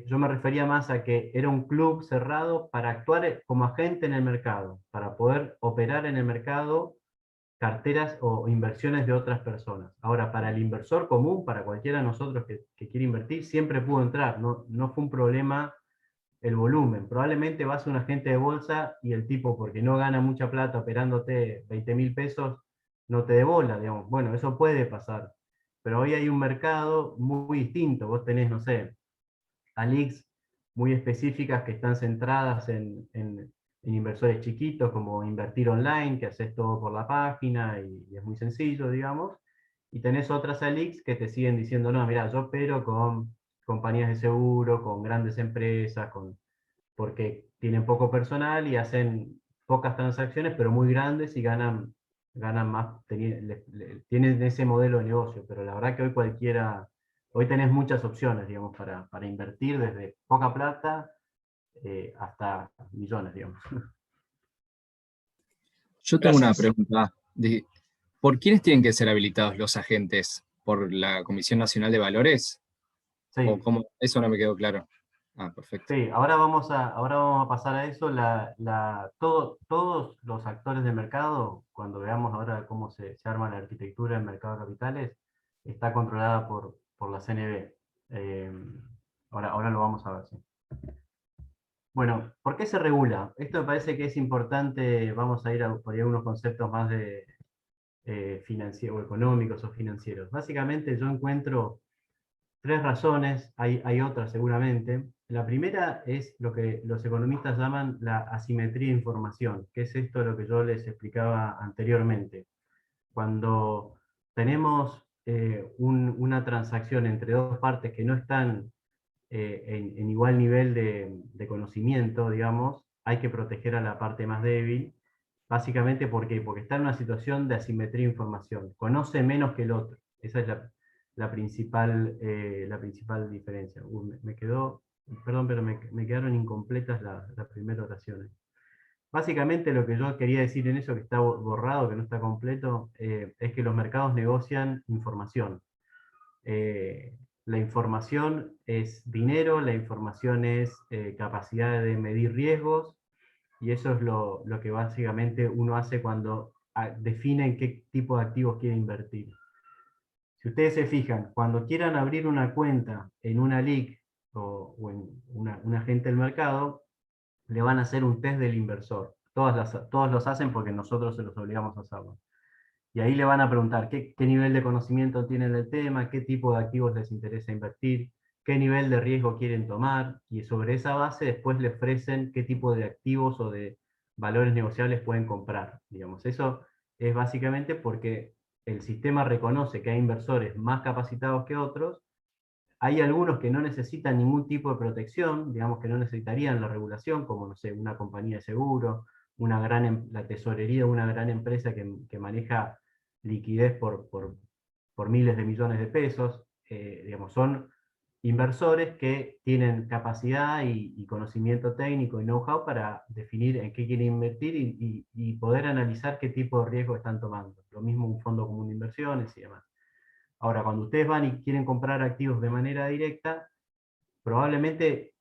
yo me refería más a que era un club cerrado para actuar como agente en el mercado, para poder operar en el mercado carteras o inversiones de otras personas. Ahora, para el inversor común, para cualquiera de nosotros que quiere invertir, siempre pudo entrar, no fue un problema el volumen. Probablemente vas a un agente de bolsa y el tipo, porque no gana mucha plata operándote 20.000 pesos, no te dé bola, digamos. Bueno, eso puede pasar. Pero hoy hay un mercado muy distinto. Vos tenés, no sé, ALICs muy específicas que están centradas en inversores chiquitos, como invertir online, que haces todo por la página y es muy sencillo, digamos. Y tenés otras ALICs que te siguen diciendo, no, mira, yo opero con compañías de seguro, con grandes empresas, porque tienen poco personal y hacen pocas transacciones, pero muy grandes y ganan más, tienen ese modelo de negocio. Pero la verdad que hoy tenés muchas opciones, digamos, para invertir desde poca plata hasta millones, digamos. Yo tengo una Gracias. pregunta. ¿Por quiénes tienen que ser habilitados los agentes? ¿Por la Comisión Nacional de Valores? Sí. ¿O cómo? Eso no me quedó claro. Ah, perfecto. Sí, ahora vamos a pasar a eso. Todos los actores del mercado, cuando veamos ahora cómo se arma la arquitectura del mercado de capitales, está controlada por la CNB. Eh, ahora lo vamos a ver. ¿Sí? Bueno, ¿por qué se regula? Esto me parece que es importante. Vamos a ir por ahí a unos conceptos más de financieros, económicos o financieros. Básicamente yo encuentro tres razones, hay otras seguramente. La primera es lo que los economistas llaman la asimetría de información, que es esto lo que yo les explicaba anteriormente. Cuando tenemos una transacción entre dos partes que no están en igual nivel de conocimiento, digamos, hay que proteger a la parte más débil. Básicamente, ¿por qué? Porque está en una situación de asimetría de información. Conoce menos que el otro. Esa es la principal diferencia. Me quedó, perdón, pero me quedaron incompletas las primeras oraciones. Básicamente lo que yo quería decir en eso que está borrado, que no está completo, es que los mercados negocian información. La información es dinero, la información es capacidad de medir riesgos, y eso es lo que básicamente uno hace cuando define en qué tipo de activos quiere invertir. Si ustedes se fijan, cuando quieran abrir una cuenta en una LIC o en un agente del mercado, le van a hacer un test del inversor. Todos los hacen porque nosotros se los obligamos a hacerlo. Y ahí le van a preguntar qué nivel de conocimiento tienen del tema, qué tipo de activos les interesa invertir, qué nivel de riesgo quieren tomar, y sobre esa base después le ofrecen qué tipo de activos o de valores negociables pueden comprar. Digamos. Eso es básicamente porque el sistema reconoce que hay inversores más capacitados que otros. Hay algunos que no necesitan ningún tipo de protección, digamos que no necesitarían la regulación, como no sé, una compañía de seguro, la tesorería de una gran empresa que maneja liquidez por miles de millones de pesos. Digamos, son inversores que tienen capacidad y conocimiento técnico y know-how para definir en qué quieren invertir y poder analizar qué tipo de riesgo están tomando. Lo mismo un fondo común de inversiones y demás. Ahora, cuando ustedes van y quieren comprar activos de manera directa, probablemente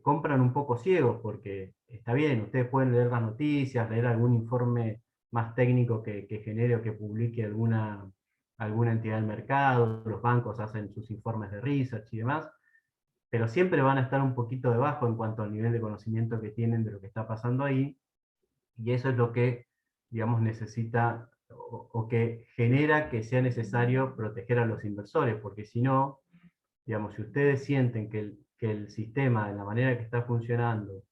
compran un poco ciegos, porque está bien, ustedes pueden leer las noticias, leer algún informe más técnico que genere o que publique alguna entidad del mercado, los bancos hacen sus informes de research y demás, pero siempre van a estar un poquito debajo en cuanto al nivel de conocimiento que tienen de lo que está pasando ahí, y eso es lo que, digamos, necesita o que genera que sea necesario proteger a los inversores, porque si no, digamos, si ustedes sienten que el sistema, de la manera que está funcionando,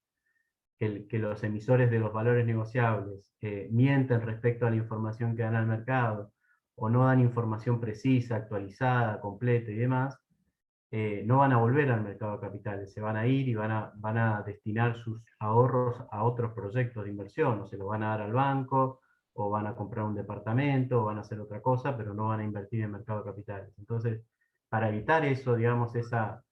que los emisores de los valores negociables mienten respecto a la información que dan al mercado, o no dan información precisa, actualizada, completa y demás, no van a volver al mercado de capitales, se van a ir y van a destinar sus ahorros a otros proyectos de inversión, o se los van a dar al banco, o van a comprar un departamento, o van a hacer otra cosa, pero no van a invertir en el mercado de capitales. Entonces, para evitar eso, digamos, esa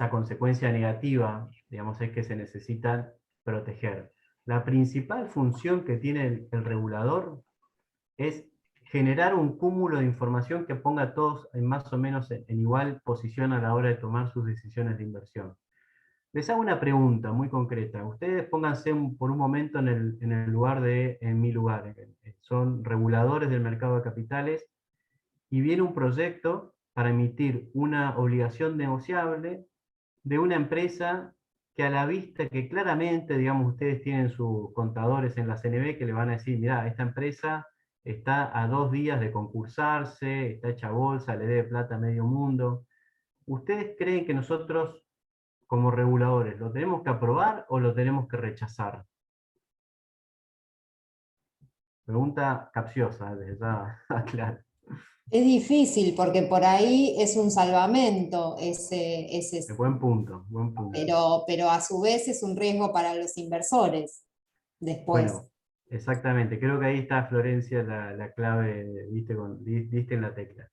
consecuencia negativa, digamos, es que se necesitan proteger. La principal función que tiene el regulador es generar un cúmulo de información que ponga a todos más o menos en igual posición a la hora de tomar sus decisiones de inversión. Les hago una pregunta muy concreta. Ustedes pónganse por un momento en mi lugar. Son reguladores del mercado de capitales y viene un proyecto para emitir una obligación negociable de una empresa que a la vista, que claramente, digamos, ustedes tienen sus contadores en la CNB que le van a decir, mira, esta empresa está a 2 días de concursarse, está hecha bolsa, le debe plata a medio mundo. ¿Ustedes creen que nosotros, como reguladores, lo tenemos que aprobar o lo tenemos que rechazar? Pregunta capciosa, desde ya, claro. Es difícil porque por ahí es un salvamento Buen punto, buen punto. pero a su vez es un riesgo para los inversores después. Bueno, exactamente, creo que ahí está, Florencia, la clave, diste en la tecla.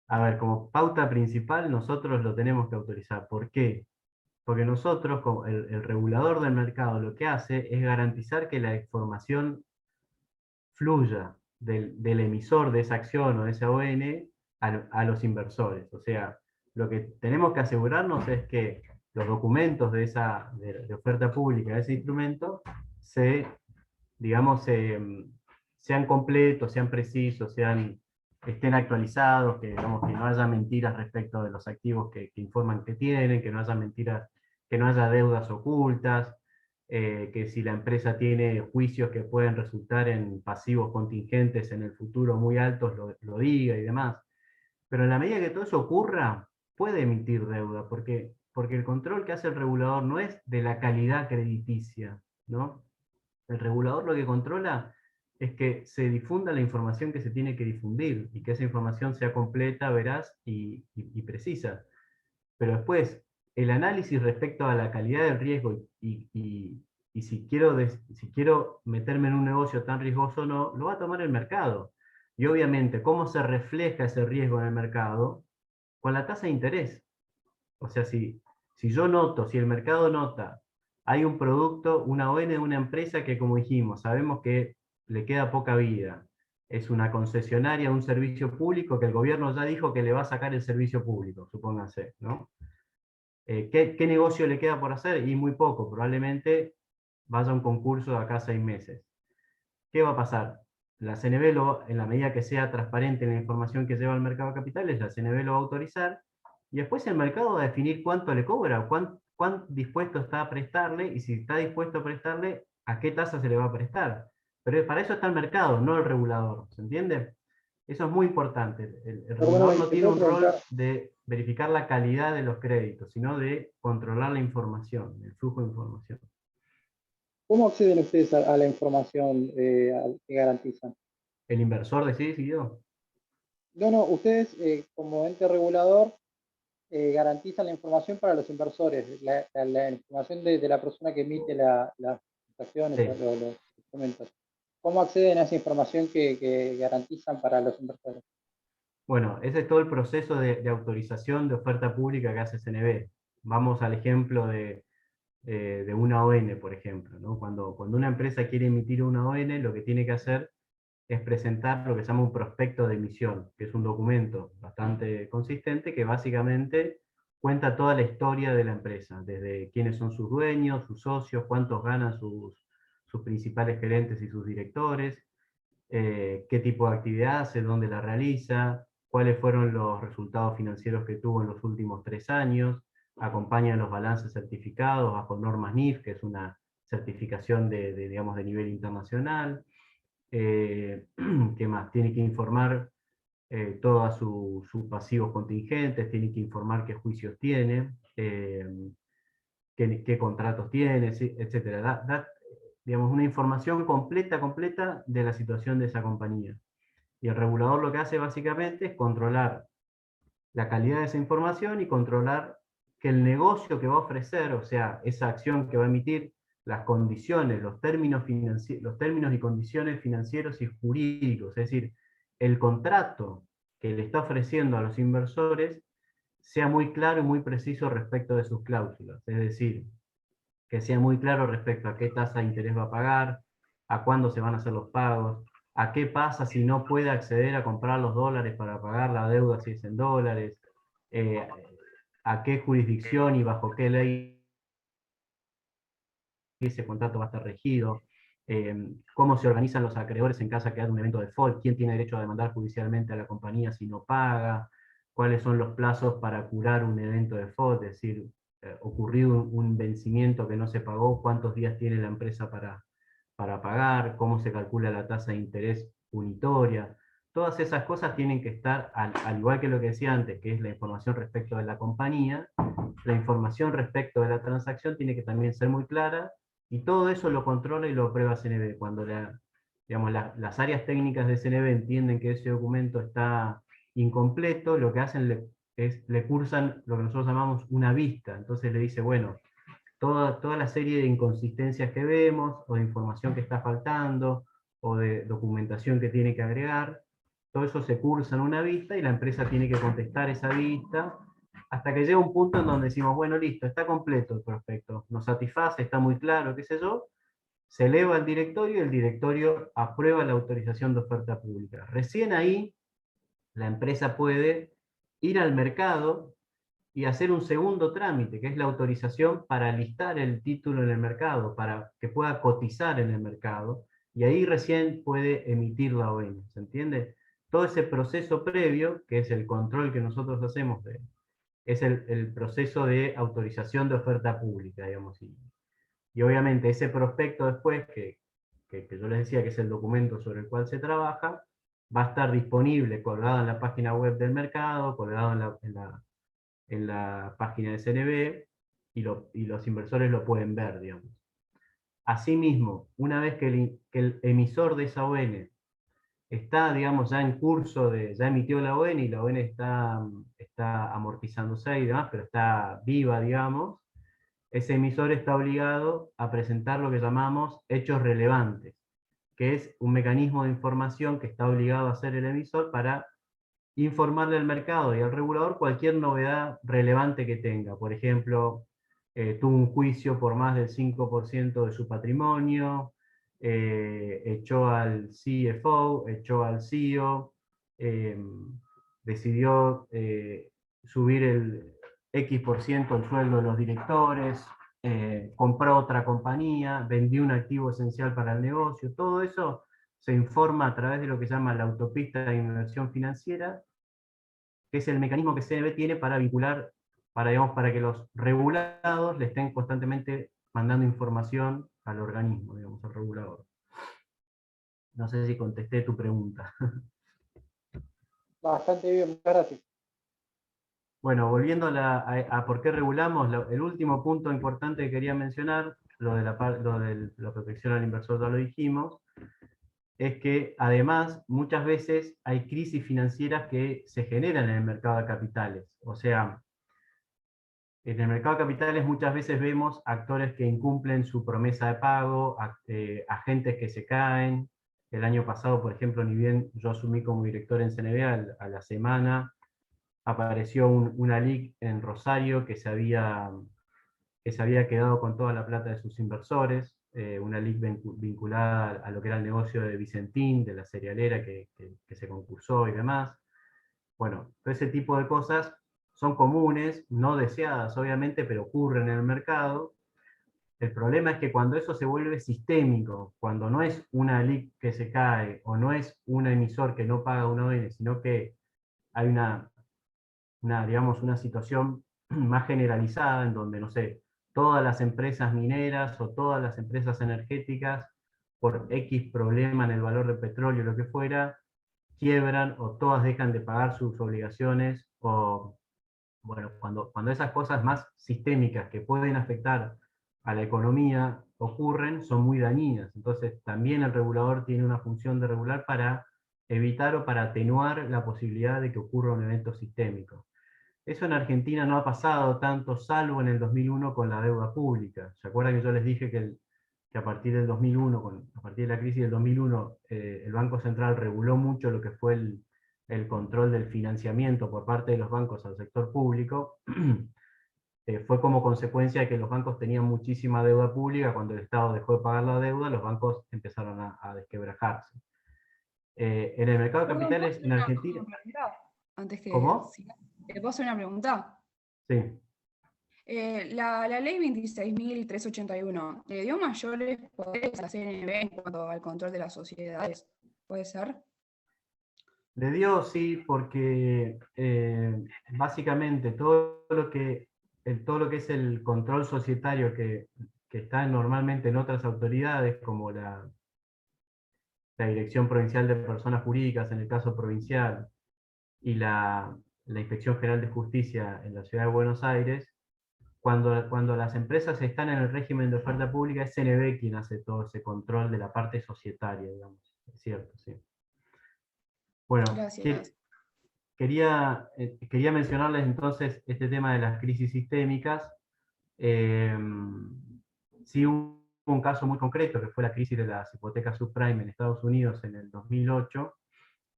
A ver, como pauta principal, nosotros lo tenemos que autorizar. ¿Por qué? Porque nosotros, como el regulador del mercado, lo que hace es garantizar que la información fluya del emisor de esa acción o de esa ON a los inversores. O sea, lo que tenemos que asegurarnos es que los documentos de oferta pública de ese instrumento digamos, sean completos, sean precisos, estén actualizados, que, digamos, que no haya mentiras respecto de los activos que informan que tienen, que no haya mentiras, que no haya deudas ocultas, que si la empresa tiene juicios que pueden resultar en pasivos contingentes en el futuro muy altos, lo diga y demás. Pero en la medida que todo eso ocurra, puede emitir deuda, porque el control que hace el regulador no es de la calidad crediticia, ¿no? El regulador lo que controla es que se difunda la información que se tiene que difundir, y que esa información sea completa, veraz y precisa. Pero después, el análisis respecto a la calidad del riesgo y si quiero meterme en un negocio tan riesgoso o no, lo va a tomar el mercado. Y obviamente, ¿cómo se refleja ese riesgo en el mercado? Con la tasa de interés. O sea, si el mercado nota, hay un producto, una ON de una empresa que, como dijimos, sabemos que le queda poca vida, es una concesionaria, un servicio público que el gobierno ya dijo que le va a sacar el servicio público, supónganse, ¿no? ¿Qué negocio le queda por hacer? Y muy poco, probablemente vaya a un concurso de acá a 6 meses. ¿Qué va a pasar? La CNB, en la medida que sea transparente en la información que lleva al mercado de capitales, la CNB lo va a autorizar, y después el mercado va a definir cuánto le cobra, cuán dispuesto está a prestarle, y si está dispuesto a prestarle, a qué tasa se le va a prestar. Pero para eso está el mercado, no el regulador, ¿se entiende? Eso es muy importante. El regulador no tiene un rol de verificar la calidad de los créditos, sino de controlar la información, el flujo de información. ¿Cómo acceden ustedes a la información que garantizan? ¿El inversor decide, Guido? No, ustedes como ente regulador garantizan la información para los inversores, la información de la persona que emite las acciones, sí, o los instrumentos. ¿Cómo acceden a esa información que garantizan para los inversores? Bueno, ese es todo el proceso de autorización de oferta pública que hace CNB. Vamos al ejemplo de una ON, por ejemplo, ¿no? Cuando una empresa quiere emitir una ON, lo que tiene que hacer es presentar lo que se llama un prospecto de emisión, que es un documento bastante consistente que básicamente cuenta toda la historia de la empresa, desde quiénes son sus dueños, sus socios, cuántos ganan sus principales gerentes y sus directores, qué tipo de actividad hace, dónde la realiza, cuáles fueron los resultados financieros que tuvo en los últimos 3 años, acompaña los balances certificados bajo normas NIF, que es una certificación digamos, de nivel internacional. ¿Qué más? Tiene que informar todos sus pasivos contingentes, tiene que informar qué juicios tiene, qué contratos tiene, etc. Digamos, una información completa de la situación de esa compañía. Y el regulador lo que hace básicamente es controlar la calidad de esa información y controlar que el negocio que va a ofrecer, o sea, esa acción que va a emitir, las condiciones, los términos y condiciones financieros y jurídicos, es decir, el contrato que le está ofreciendo a los inversores sea muy claro y muy preciso respecto de sus cláusulas, es decir, que sea muy claro respecto a qué tasa de interés va a pagar, a cuándo se van a hacer los pagos, a qué pasa si no puede acceder a comprar los dólares para pagar la deuda si es en dólares, a qué jurisdicción y bajo qué ley ese contrato va a estar regido, cómo se organizan los acreedores en caso de que haya un evento de default, quién tiene derecho a demandar judicialmente a la compañía si no paga, cuáles son los plazos para curar un evento de default, es decir, ocurrido un vencimiento que no se pagó, cuántos días tiene la empresa para pagar, cómo se calcula la tasa de interés unitoria. Todas esas cosas tienen que estar, al igual que lo que decía antes, que es la información respecto de la compañía, la información respecto de la transacción tiene que también ser muy clara, y todo eso lo controla y lo aprueba CNB. Cuando digamos, las áreas técnicas de CNB entienden que ese documento está incompleto, lo que hacen le cursan lo que nosotros llamamos una vista. Entonces le dice, bueno, toda la serie de inconsistencias que vemos, o de información que está faltando, o de documentación que tiene que agregar, todo eso se cursa en una vista y la empresa tiene que contestar esa vista, hasta que llega un punto en donde decimos, bueno, listo, está completo el prospecto, nos satisface, está muy claro, qué sé yo, se eleva al directorio y el directorio aprueba la autorización de oferta pública. Recién ahí la empresa puede ir al mercado y hacer un segundo trámite, que es la autorización para listar el título en el mercado, para que pueda cotizar en el mercado, y ahí recién puede emitir la ON, ¿se entiende? Todo ese proceso previo, que es el control que nosotros hacemos, es el proceso de autorización de oferta pública, digamos, y obviamente ese prospecto después, que yo les decía que es el documento sobre el cual se trabaja, va a estar disponible, colgado en la página web del mercado, colgado en la página de CNB, y los inversores lo pueden ver, digamos. Asimismo, una vez que el emisor de esa ON está, digamos, ya en curso ya emitió la ON y la ON está amortizándose y demás, pero está viva, digamos, ese emisor está obligado a presentar lo que llamamos hechos relevantes, que es un mecanismo de información que está obligado a hacer el emisor para informarle al mercado y al regulador cualquier novedad relevante que tenga. Por ejemplo, tuvo un juicio por más del 5% de su patrimonio, echó al CFO, echó al CEO, decidió subir el X% el sueldo de los directores, compró otra compañía, vendió un activo esencial para el negocio. Todo eso se informa a través de lo que se llama la autopista de inversión financiera, que es el mecanismo que CNB tiene para vincular, digamos, para que los regulados le estén constantemente mandando información al organismo, digamos, al regulador. No sé si contesté tu pregunta. Bastante bien, muchas gracias. Bueno, volviendo a por qué regulamos, el último punto importante que quería mencionar, lo de la protección al inversor ya lo dijimos, es que además muchas veces hay crisis financieras que se generan en el mercado de capitales. O sea, en el mercado de capitales muchas veces vemos actores que incumplen su promesa de pago, agentes que se caen. El año pasado, por ejemplo, ni bien yo asumí como director en CNB, a la semana apareció una LIC en Rosario que se había quedado con toda la plata de sus inversores, una LIC vinculada a lo que era el negocio de Vicentín, de la cerealera que se concursó y demás. Bueno, todo ese tipo de cosas son comunes, no deseadas obviamente, pero ocurren en el mercado. El problema es que cuando eso se vuelve sistémico, cuando no es una LIC que se cae, o no es un emisor que no paga una ON, sino que hay digamos, una situación más generalizada en donde, no sé, todas las empresas mineras o todas las empresas energéticas, por X problema en el valor del petróleo o lo que fuera, quiebran o todas dejan de pagar sus obligaciones, o bueno, cuando esas cosas más sistémicas que pueden afectar a la economía ocurren, son muy dañinas. Entonces también el regulador tiene una función de regular para evitar o para atenuar la posibilidad de que ocurra un evento sistémico. Eso en Argentina no ha pasado tanto, salvo en el 2001 con la deuda pública. ¿Se acuerdan que yo les dije que a partir del 2001, a partir de la crisis del 2001, el Banco Central reguló mucho lo que fue el control del financiamiento por parte de los bancos al sector público? Fue como consecuencia de que los bancos tenían muchísima deuda pública. Cuando el Estado dejó de pagar la deuda, los bancos empezaron a desquebrajarse. En el mercado de capitales en Argentina... Antes que ¿Cómo? ¿puedo hacer una pregunta? Sí. La ley 26.381 le dio mayores poderes a la CNB en cuanto al control de las sociedades, ¿puede ser? Le dio, sí, porque básicamente todo lo que es el control societario que está normalmente en otras autoridades, como la Dirección Provincial de Personas Jurídicas en el caso provincial, y la Inspección General de Justicia en la Ciudad de Buenos Aires, cuando las empresas están en el régimen de oferta pública, es CNB quien hace todo ese control de la parte societaria, digamos. Es cierto, sí. Bueno, Gracias. quería mencionarles entonces este tema de las crisis sistémicas. Sí hubo un caso muy concreto, que fue la crisis de las hipotecas subprime en Estados Unidos en el 2008,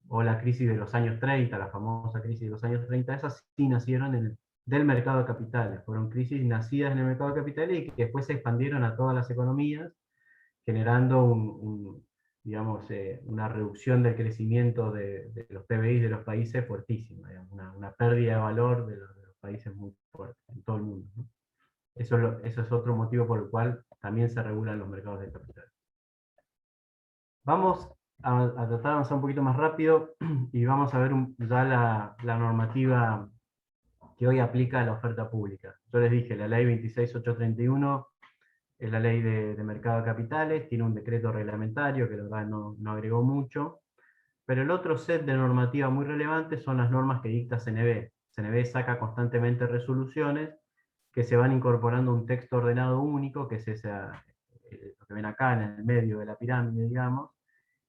o la crisis de los años 30, la famosa crisis de los años 30, esas sí nacieron del mercado de capitales, fueron crisis nacidas en el mercado de capitales y que después se expandieron a todas las economías, generando digamos, una reducción del crecimiento de los PBI de los países fuertísima, digamos, una pérdida de valor de los países muy fuerte. Eso es otro motivo por el cual también se regulan los mercados de capitales. Vamos a tratar de avanzar un poquito más rápido y vamos a ver ya la normativa que hoy aplica a la oferta pública. Yo les dije, la ley 26831 es la ley de mercado de capitales, tiene un decreto reglamentario que la verdad no agregó mucho, pero el otro set de normativa muy relevante son las normas que dicta CNB. CNB saca constantemente resoluciones que se van incorporando a un texto ordenado único, que es lo que ven acá en el medio de la pirámide, digamos,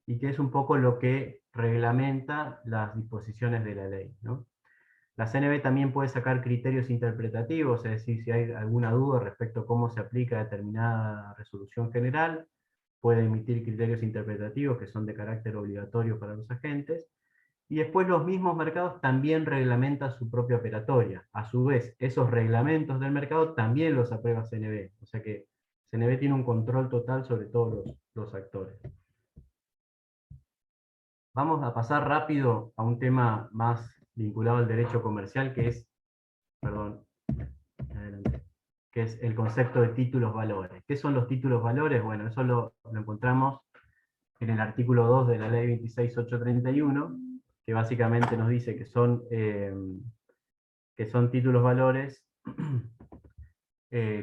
y que es un poco lo que reglamenta las disposiciones de la ley, ¿no? La CNB también puede sacar criterios interpretativos, es decir, si hay alguna duda respecto a cómo se aplica determinada resolución general, puede emitir criterios interpretativos que son de carácter obligatorio para los agentes, y después los mismos mercados también reglamentan su propia operatoria. A su vez, esos reglamentos del mercado también los aprueba CNB, o sea que CNB tiene un control total sobre todos los actores. Vamos a pasar rápido a un tema más vinculado al derecho comercial, que es, perdón, adelante, que es el concepto de títulos valores. ¿Qué son los títulos valores? Bueno, eso lo encontramos en el artículo 2 de la ley 26831, que básicamente nos dice que son títulos valores,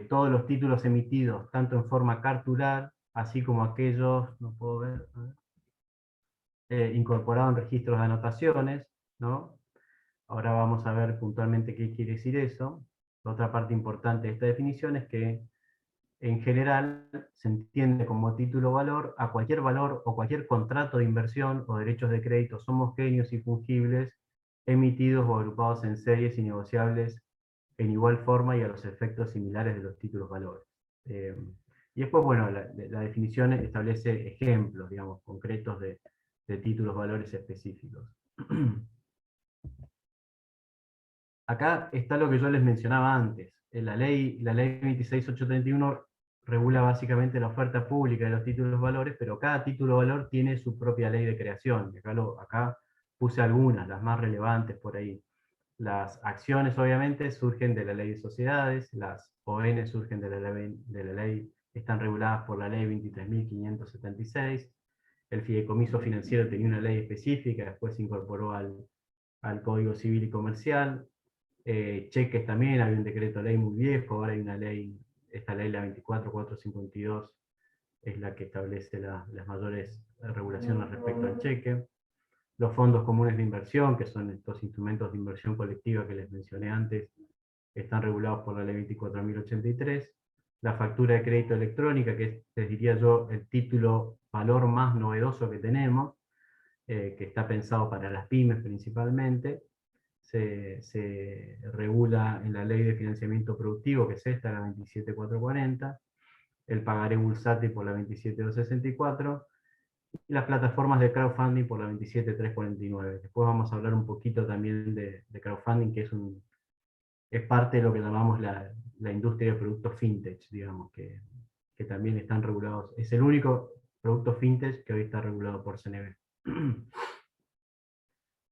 todos los títulos emitidos, tanto en forma cartular, así como aquellos, no puedo ver, incorporados en registros de anotaciones, ¿no? Ahora vamos a ver puntualmente qué quiere decir eso. Otra parte importante de esta definición es que en general se entiende como título valor a cualquier valor o cualquier contrato de inversión o derechos de crédito homogéneos y fungibles emitidos o agrupados en series y negociables en igual forma y a los efectos similares de los títulos valores. Y después, bueno, la definición establece ejemplos, digamos, concretos de títulos valores específicos. Acá está lo que yo les mencionaba antes. La ley 26831 regula básicamente la oferta pública de los títulos valores, pero cada título valor tiene su propia ley de creación. Acá puse algunas, las más relevantes por ahí. Las acciones obviamente surgen de la ley de sociedades, las ON surgen de la ley, están reguladas por la ley 23.576, el fideicomiso financiero tenía una ley específica, después se incorporó al Código Civil y Comercial. Cheques también, había un decreto ley muy viejo, ahora hay una ley, esta ley, la 24452, es la que establece las mayores regulaciones respecto al cheque. Los fondos comunes de inversión, que son estos instrumentos de inversión colectiva que les mencioné antes, están regulados por la ley 24.083. La factura de crédito electrónica, que es, les diría yo, el título valor más novedoso que tenemos, que está pensado para las pymes principalmente, se regula en la Ley de Financiamiento Productivo, que es esta, la 27440, el pagaré bursátil por la 27264, y las plataformas de crowdfunding por la 27349. Después vamos a hablar un poquito también de crowdfunding, que es parte de lo que llamamos la industria de productos fintech, digamos, que también están regulados. Es el único producto fintech que hoy está regulado por CNB.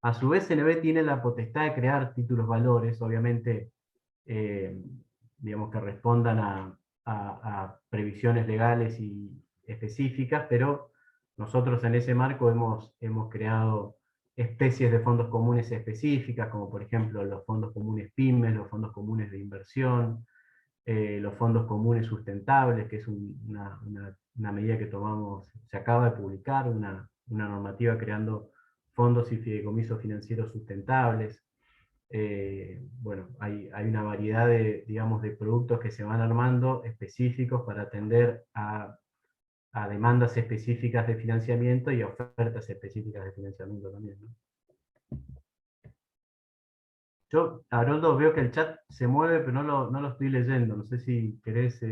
A su vez, CNB tiene la potestad de crear títulos valores, obviamente, digamos que respondan a previsiones legales y específicas, pero nosotros en ese marco hemos creado especies de fondos comunes específicas, como por ejemplo los fondos comunes pymes, los fondos comunes de inversión, los fondos comunes sustentables, que es una medida que tomamos, se acaba de publicar, una normativa creando fondos y fideicomisos financieros sustentables. Bueno, hay una variedad digamos, de productos que se van armando específicos para atender a demandas específicas de financiamiento y a ofertas específicas de financiamiento también, ¿no? Yo, Haroldo, veo que el chat se mueve, pero no lo estoy leyendo. No sé si querés...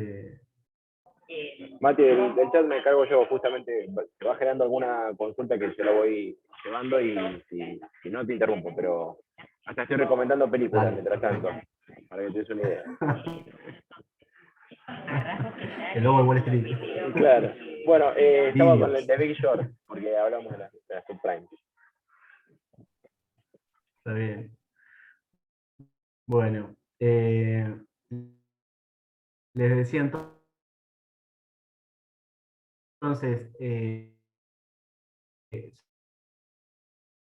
Mati, del chat me cargo yo, justamente se va generando alguna consulta que se la voy llevando y si no te interrumpo, pero hasta estoy recomendando películas mientras tanto, para que te des una idea. El lobo de Wall Street. Claro. Bueno, estaba con el de Big Short, porque hablamos de la subprime. Está bien. Bueno, les decía entonces, ¿se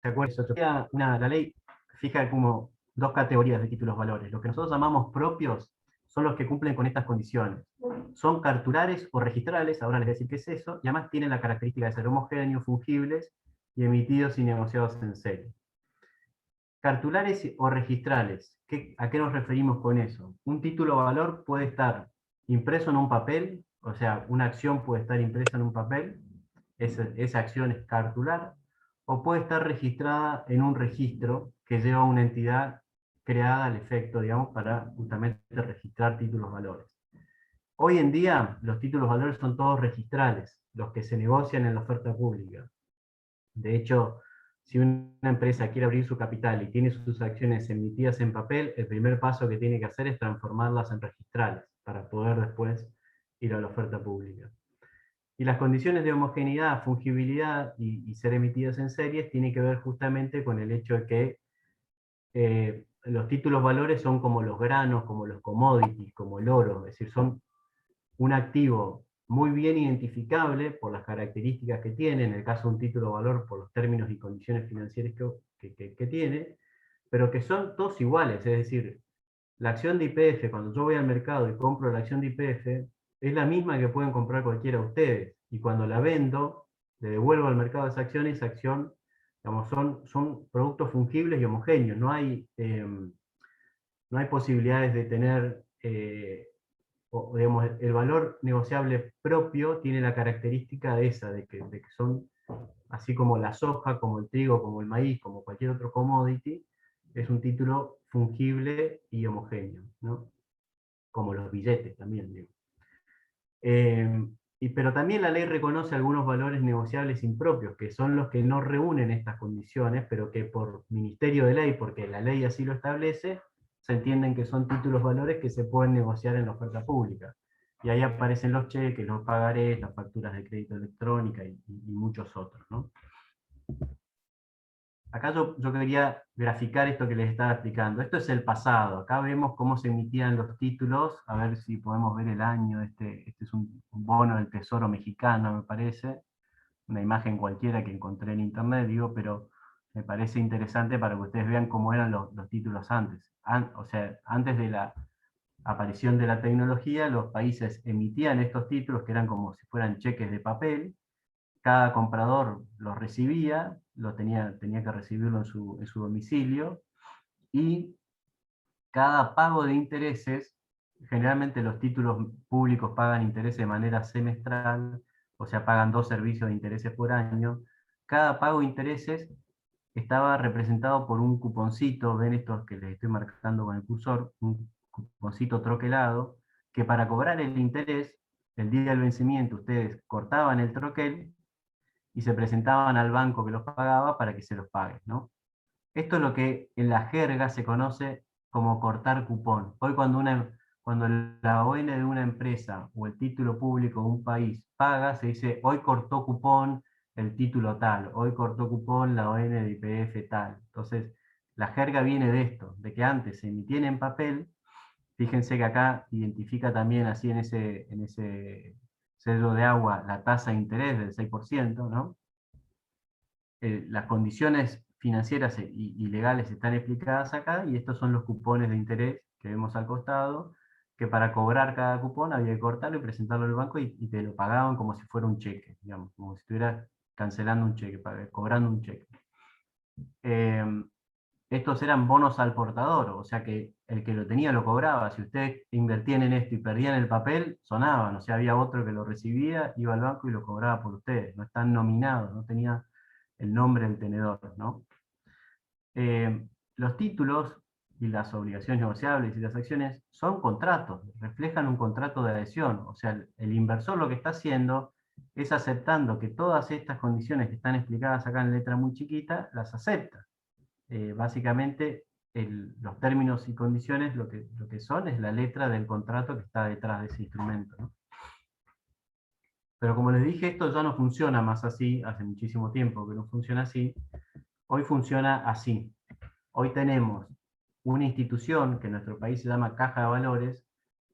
acuerdan? La ley fija como dos categorías de títulos valores. Los que nosotros llamamos propios son los que cumplen con estas condiciones. Son cartulares o registrales, ahora les voy a decir qué es eso, y además tienen la característica de ser homogéneos, fungibles y emitidos y negociados en serie. Cartulares o registrales, ¿a qué nos referimos con eso? Un título valor puede estar impreso en un papel, o sea, una acción puede estar impresa en un papel, esa acción es cartular, o puede estar registrada en un registro que lleva una entidad creada al efecto, digamos, para justamente registrar títulos valores. Hoy en día los títulos valores son todos registrales, los que se negocian en la oferta pública. De hecho, si una empresa quiere abrir su capital y tiene sus acciones emitidas en papel, el primer paso que tiene que hacer es transformarlas en registrales, para poder después ir a la oferta pública. Y las condiciones de homogeneidad, fungibilidad y ser emitidas en series tienen que ver justamente con el hecho de que los títulos valores son como los granos, como los commodities, como el oro, es decir, son un activo muy bien identificable por las características que tiene, en el caso de un título valor por los términos y condiciones financieras que tiene, pero que son todos iguales, es decir, la acción de YPF, cuando yo voy al mercado y compro la acción de YPF, es la misma que pueden comprar cualquiera de ustedes. Y cuando la vendo, le devuelvo al mercado esa acción, digamos, son productos fungibles y homogéneos. No hay posibilidades de tener, digamos, el valor negociable propio tiene la característica de esa, de que son, así como la soja, como el trigo, como el maíz, como cualquier otro commodity, es un título fungible y homogéneo, ¿no? Como los billetes también, digo. Pero también la ley reconoce algunos valores negociables impropios, que son los que no reúnen estas condiciones, pero que por ministerio de ley, porque la ley así lo establece, se entienden que son títulos valores que se pueden negociar en la oferta pública. Y ahí aparecen los cheques, los pagarés, las facturas de crédito electrónica y muchos otros, ¿no? Acá yo quería graficar esto que les estaba explicando. Esto es el pasado. Acá vemos cómo se emitían los títulos. A ver si podemos ver el año. Este es un bono del Tesoro mexicano, me parece. Una imagen cualquiera que encontré en internet, digo, pero me parece interesante para que ustedes vean cómo eran los títulos antes. O sea, antes de la aparición de la tecnología, los países emitían estos títulos que eran como si fueran cheques de papel. Cada comprador los recibía, tenía que recibirlo en su domicilio, y cada pago de intereses, generalmente los títulos públicos pagan intereses de manera semestral, o sea, pagan 2 servicios de intereses por año, cada pago de intereses estaba representado por un cuponcito, ven estos que les estoy marcando con el cursor, un cuponcito troquelado, que para cobrar el interés, el día del vencimiento ustedes cortaban el troquel, y se presentaban al banco que los pagaba para que se los pague, ¿no? Esto es lo que en la jerga se conoce como cortar cupón. Hoy cuando la ON de una empresa o el título público de un país paga, se dice, hoy cortó cupón el título tal, hoy cortó cupón la ON de YPF tal. Entonces, la jerga viene de esto, de que antes se emitían en papel. Fíjense que acá identifica también así en ese sello de agua la tasa de interés del 6%, ¿no? Las condiciones financieras y legales están explicadas acá, y estos son los cupones de interés que vemos al costado, que para cobrar cada cupón había que cortarlo y presentarlo al banco, y te lo pagaban como si fuera un cheque, digamos, como si estuvieras cancelando un cheque, cobrando un cheque. Estos eran bonos al portador, o sea que el que lo tenía lo cobraba. Si ustedes invertían en esto y perdían el papel, sonaban, o sea, había otro que lo recibía, iba al banco y lo cobraba por ustedes. No están nominados, no tenía el nombre del tenedor, ¿no? Los títulos y las obligaciones negociables y las acciones son contratos, reflejan un contrato de adhesión. O sea, el inversor lo que está haciendo es aceptando que todas estas condiciones que están explicadas acá en letra muy chiquita, las acepta. Básicamente los términos y condiciones lo que son es la letra del contrato que está detrás de ese instrumento, ¿no? Pero como les dije, esto ya no funciona más así, hace muchísimo tiempo que no funciona así. Hoy funciona así. Hoy tenemos una institución que en nuestro país se llama Caja de Valores,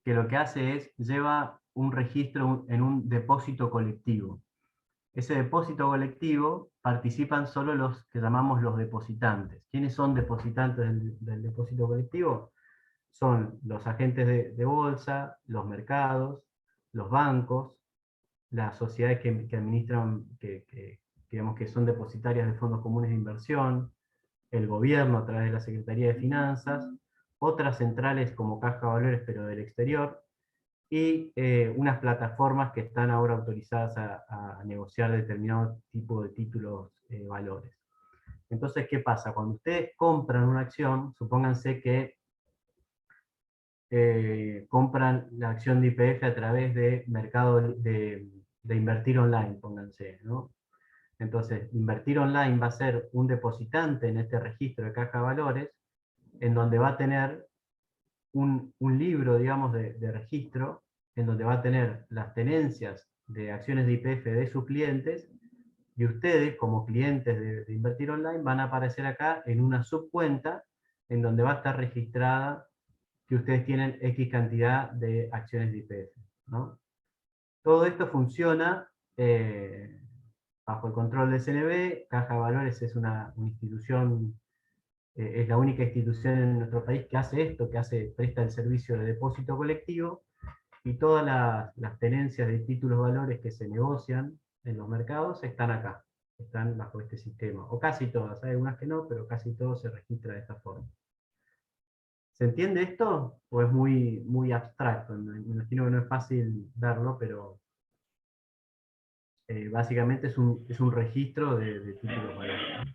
que lo que hace es, lleva un registro en un depósito colectivo. Ese depósito colectivo participan solo los que llamamos los depositantes. ¿Quiénes son depositantes del depósito colectivo? Son los agentes de bolsa, los mercados, los bancos, las sociedades que administran, digamos que son depositarias de fondos comunes de inversión, el gobierno a través de la Secretaría de Finanzas, otras centrales como Caja de Valores pero del exterior, y unas plataformas que están ahora autorizadas a negociar determinado tipo de títulos valores. Entonces, ¿qué pasa? Cuando ustedes compran una acción, supónganse que compran la acción de YPF a través de mercado de invertir online, pónganse, ¿no? Entonces, invertir online va a ser un depositante en este registro de Caja de Valores, en donde va a tener un libro, digamos, de registro, en donde va a tener las tenencias de acciones de YPF de sus clientes, y ustedes, como clientes de Invertir Online, van a aparecer acá en una subcuenta, en donde va a estar registrada que ustedes tienen X cantidad de acciones de YPF, ¿no? Todo esto funciona bajo el control del CNB. Caja de Valores es una institución, es la única institución en nuestro país que hace esto, presta el servicio de depósito colectivo, y todas las tenencias de títulos valores que se negocian en los mercados están acá, están bajo este sistema, o casi todas, hay algunas que no, pero casi todo se registra de esta forma. ¿Se entiende esto? ¿O es muy, muy abstracto? Me imagino que no es fácil verlo, pero básicamente es un registro de títulos valores.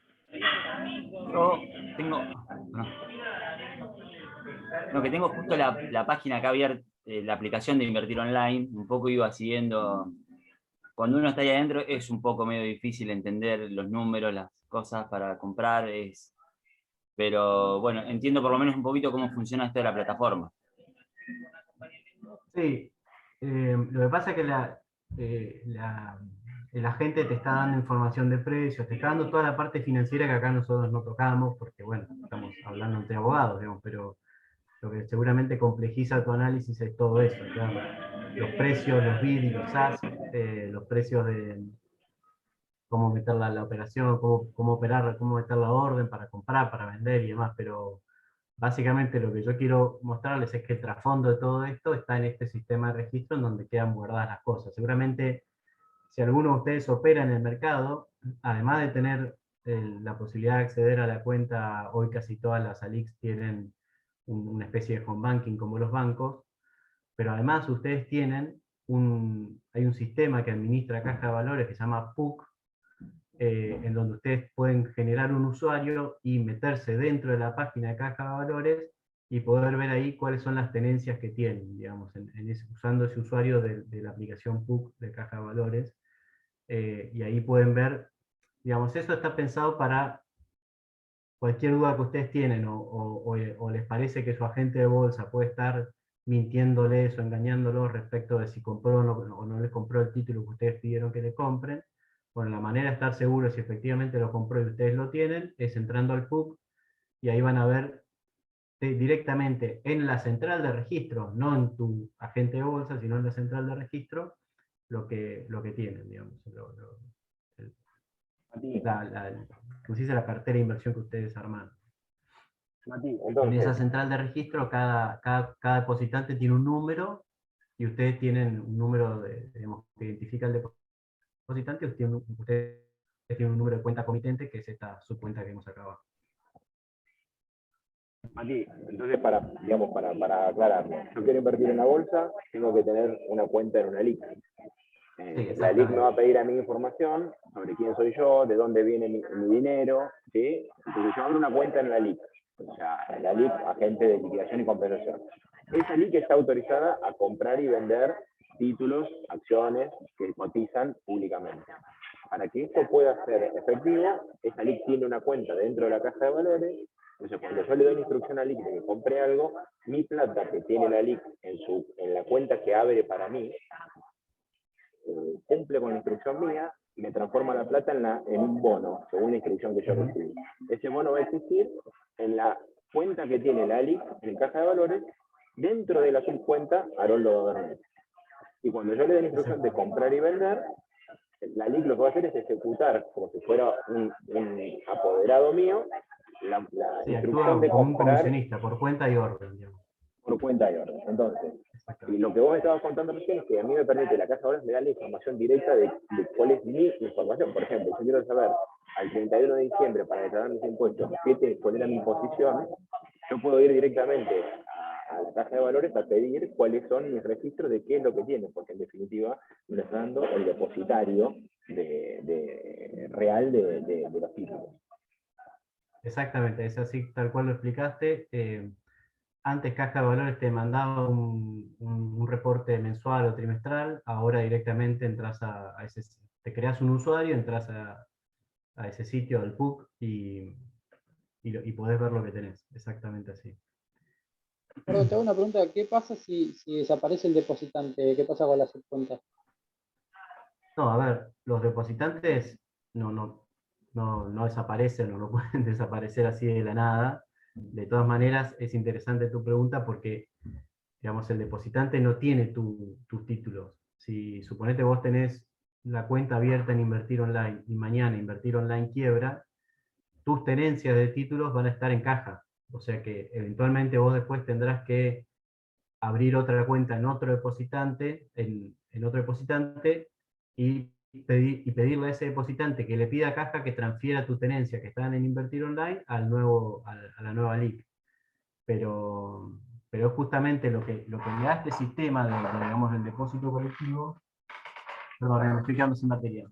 Yo tengo... No, que tengo justo la página acá abierta, la aplicación de Invertir Online, un poco iba siguiendo. Cuando uno está ahí adentro es un poco medio difícil entender los números, las cosas para comprar, pero bueno, entiendo por lo menos un poquito cómo funciona esto de la plataforma. Sí, lo que pasa es que el agente te está dando información de precios, te está dando toda la parte financiera que acá nosotros no tocamos, porque bueno, estamos hablando entre abogados, digamos, pero lo que seguramente complejiza tu análisis es todo eso, claro. Los precios, los BID y los SAS, los precios de cómo meter la operación, cómo operar, cómo meter la orden para comprar, para vender y demás, pero básicamente lo que yo quiero mostrarles es que el trasfondo de todo esto está en este sistema de registro en donde quedan guardadas las cosas. Seguramente, si alguno de ustedes opera en el mercado, además de tener la posibilidad de acceder a la cuenta, hoy casi todas las ALICs tienen una especie de home banking como los bancos, pero además ustedes tienen hay un sistema que administra Caja de Valores que se llama PUC, en donde ustedes pueden generar un usuario y meterse dentro de la página de Caja de Valores y poder ver ahí cuáles son las tenencias que tienen, digamos, usando ese usuario de la aplicación PUC de Caja de Valores, y ahí pueden ver, digamos, eso está pensado para cualquier duda que ustedes tienen, o les parece que su agente de bolsa puede estar mintiéndoles o engañándolos respecto de si compró o no les compró el título que ustedes pidieron que le compren. Bueno, la manera de estar seguros si efectivamente lo compró y ustedes lo tienen es entrando al PUC, y ahí van a ver directamente en la central de registro, no en tu agente de bolsa, sino en la central de registro, lo que tienen, digamos, la cartera de inversión que ustedes arman. En esa central de registro, cada depositante tiene un número, y ustedes tienen un número digamos, que identifica el depositante, ustedes tienen un número de cuenta comitente, que es esta subcuenta que vemos acá abajo. Mati, entonces para aclararlo, yo quiero invertir en la bolsa, tengo que tener una cuenta en una LIC. La LIC me va a pedir a mí información sobre quién soy yo, de dónde viene mi dinero, ¿sí? Entonces yo abro una cuenta en la LIC, o sea, la LIC, agente de liquidación y compensación. Esa LIC está autorizada a comprar y vender títulos, acciones que cotizan públicamente. Para que esto pueda ser efectivo, esa LIC tiene una cuenta dentro de la Caja de Valores. Entonces, cuando yo le doy la instrucción a LIC de que compre algo, mi plata que tiene la LIC en la cuenta que abre para mí, cumple con la instrucción mía, me transforma la plata en un bono, según la instrucción que yo recibí. Ese bono va a existir en la cuenta que tiene la LIC, en Caja de Valores, dentro de la subcuenta Haroldo Bernet. Y cuando yo le doy la instrucción de comprar y vender, la LIC lo que va a hacer es ejecutar, como si fuera un apoderado mío, la instrucción de como un comprar comisionista, por cuenta y orden, digamos. Por cuenta y orden. Entonces, y lo que vos me estabas contando recién es que a mí me permite la Casa de Valores me da la información directa de cuál es mi información. Por ejemplo, si quiero saber al 31 de diciembre para declarar mis impuestos cuál era mi posición, yo puedo ir directamente a la Casa de Valores a pedir cuáles son mis registros de qué es lo que tienen, porque en definitiva me lo está dando el depositario real de los títulos. Exactamente, es así tal cual lo explicaste. Antes Caja de Valores te mandaba un reporte mensual o trimestral, ahora directamente entras a ese, te creas un usuario, entras a ese sitio del PUC y podés ver lo que tenés, exactamente así. Perdón, te hago una pregunta, ¿qué pasa si desaparece el depositante? ¿Qué pasa con la subcuenta? No, a ver, los depositantes no desaparecen o no pueden desaparecer así de la nada. De todas maneras, es interesante tu pregunta porque, digamos, el depositante no tiene tus títulos. Si suponete vos tenés la cuenta abierta en Invertir Online y mañana Invertir Online quiebra, tus tenencias de títulos van a estar en caja. O sea que eventualmente vos después tendrás que abrir otra cuenta en otro depositante, en otro depositante, y pedirle a ese depositante que le pida a caja que transfiera tu tenencia que están en Invertir Online a la nueva LIC. Pero justamente lo que le da este sistema digamos, del depósito colectivo, perdón, me estoy quedando sin batería.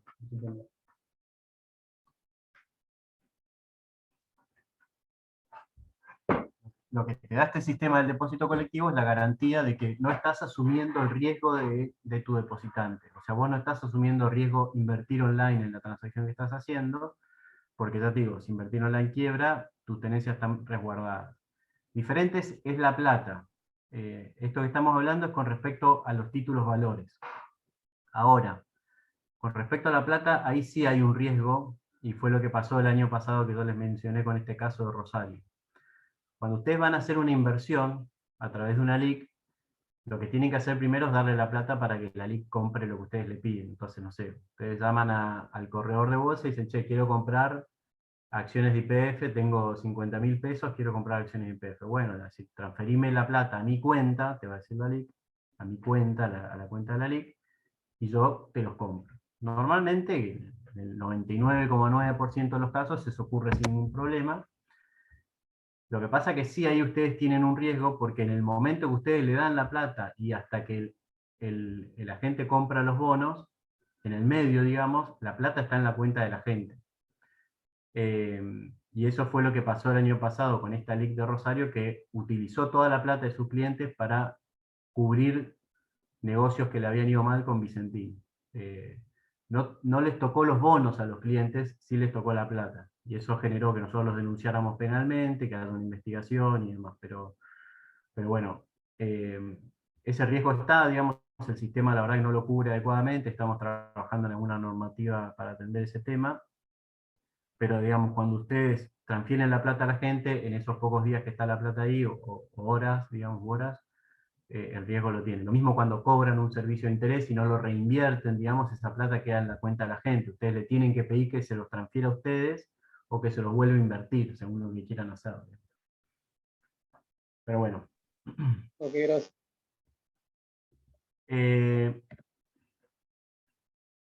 Lo que te da este sistema del depósito colectivo es la garantía de que no estás asumiendo el riesgo de tu depositante. O sea, vos no estás asumiendo riesgo invertir online en la transacción que estás haciendo, porque ya te digo, si invertir online quiebra, tus tenencias están resguardadas. Diferentes es la plata. Esto que estamos hablando es con respecto a los títulos valores. Ahora, con respecto a la plata, ahí sí hay un riesgo, y fue lo que pasó el año pasado que yo les mencioné con este caso de Rosario. Cuando ustedes van a hacer una inversión a través de una LIC, lo que tienen que hacer primero es darle la plata para que la LIC compre lo que ustedes le piden. Entonces, no sé, ustedes llaman al corredor de bolsa y dicen, che, quiero comprar acciones de YPF, tengo 50.000 pesos, quiero comprar acciones de YPF. Bueno, así, transferime la plata a mi cuenta, te va a decir la LIC, a mi cuenta, a la cuenta de la LIC, y yo te los compro. Normalmente, en el 99,9% de los casos, eso ocurre sin ningún problema. Lo que pasa es que sí ahí ustedes tienen un riesgo porque en el momento que ustedes le dan la plata y hasta que el agente compra los bonos, en el medio, digamos, la plata está en la cuenta del agente. Y eso fue lo que pasó el año pasado con esta LIC de Rosario, que utilizó toda la plata de sus clientes para cubrir negocios que le habían ido mal con Vicentín. No les tocó los bonos a los clientes, sí les tocó la plata. Y eso generó que nosotros los denunciáramos penalmente, que haga una investigación y demás. Pero bueno, ese riesgo está, digamos, el sistema la verdad que no lo cubre adecuadamente, estamos trabajando en alguna normativa para atender ese tema. Pero digamos, cuando ustedes transfieren la plata a la gente, en esos pocos días que está la plata ahí, o horas, digamos, horas, el riesgo lo tienen. Lo mismo cuando cobran un servicio de interés y no lo reinvierten, digamos, esa plata queda en la cuenta de la gente. Ustedes le tienen que pedir que se los transfiera a ustedes o que se los vuelva a invertir, según lo que quieran hacer. Pero bueno. Ok, gracias.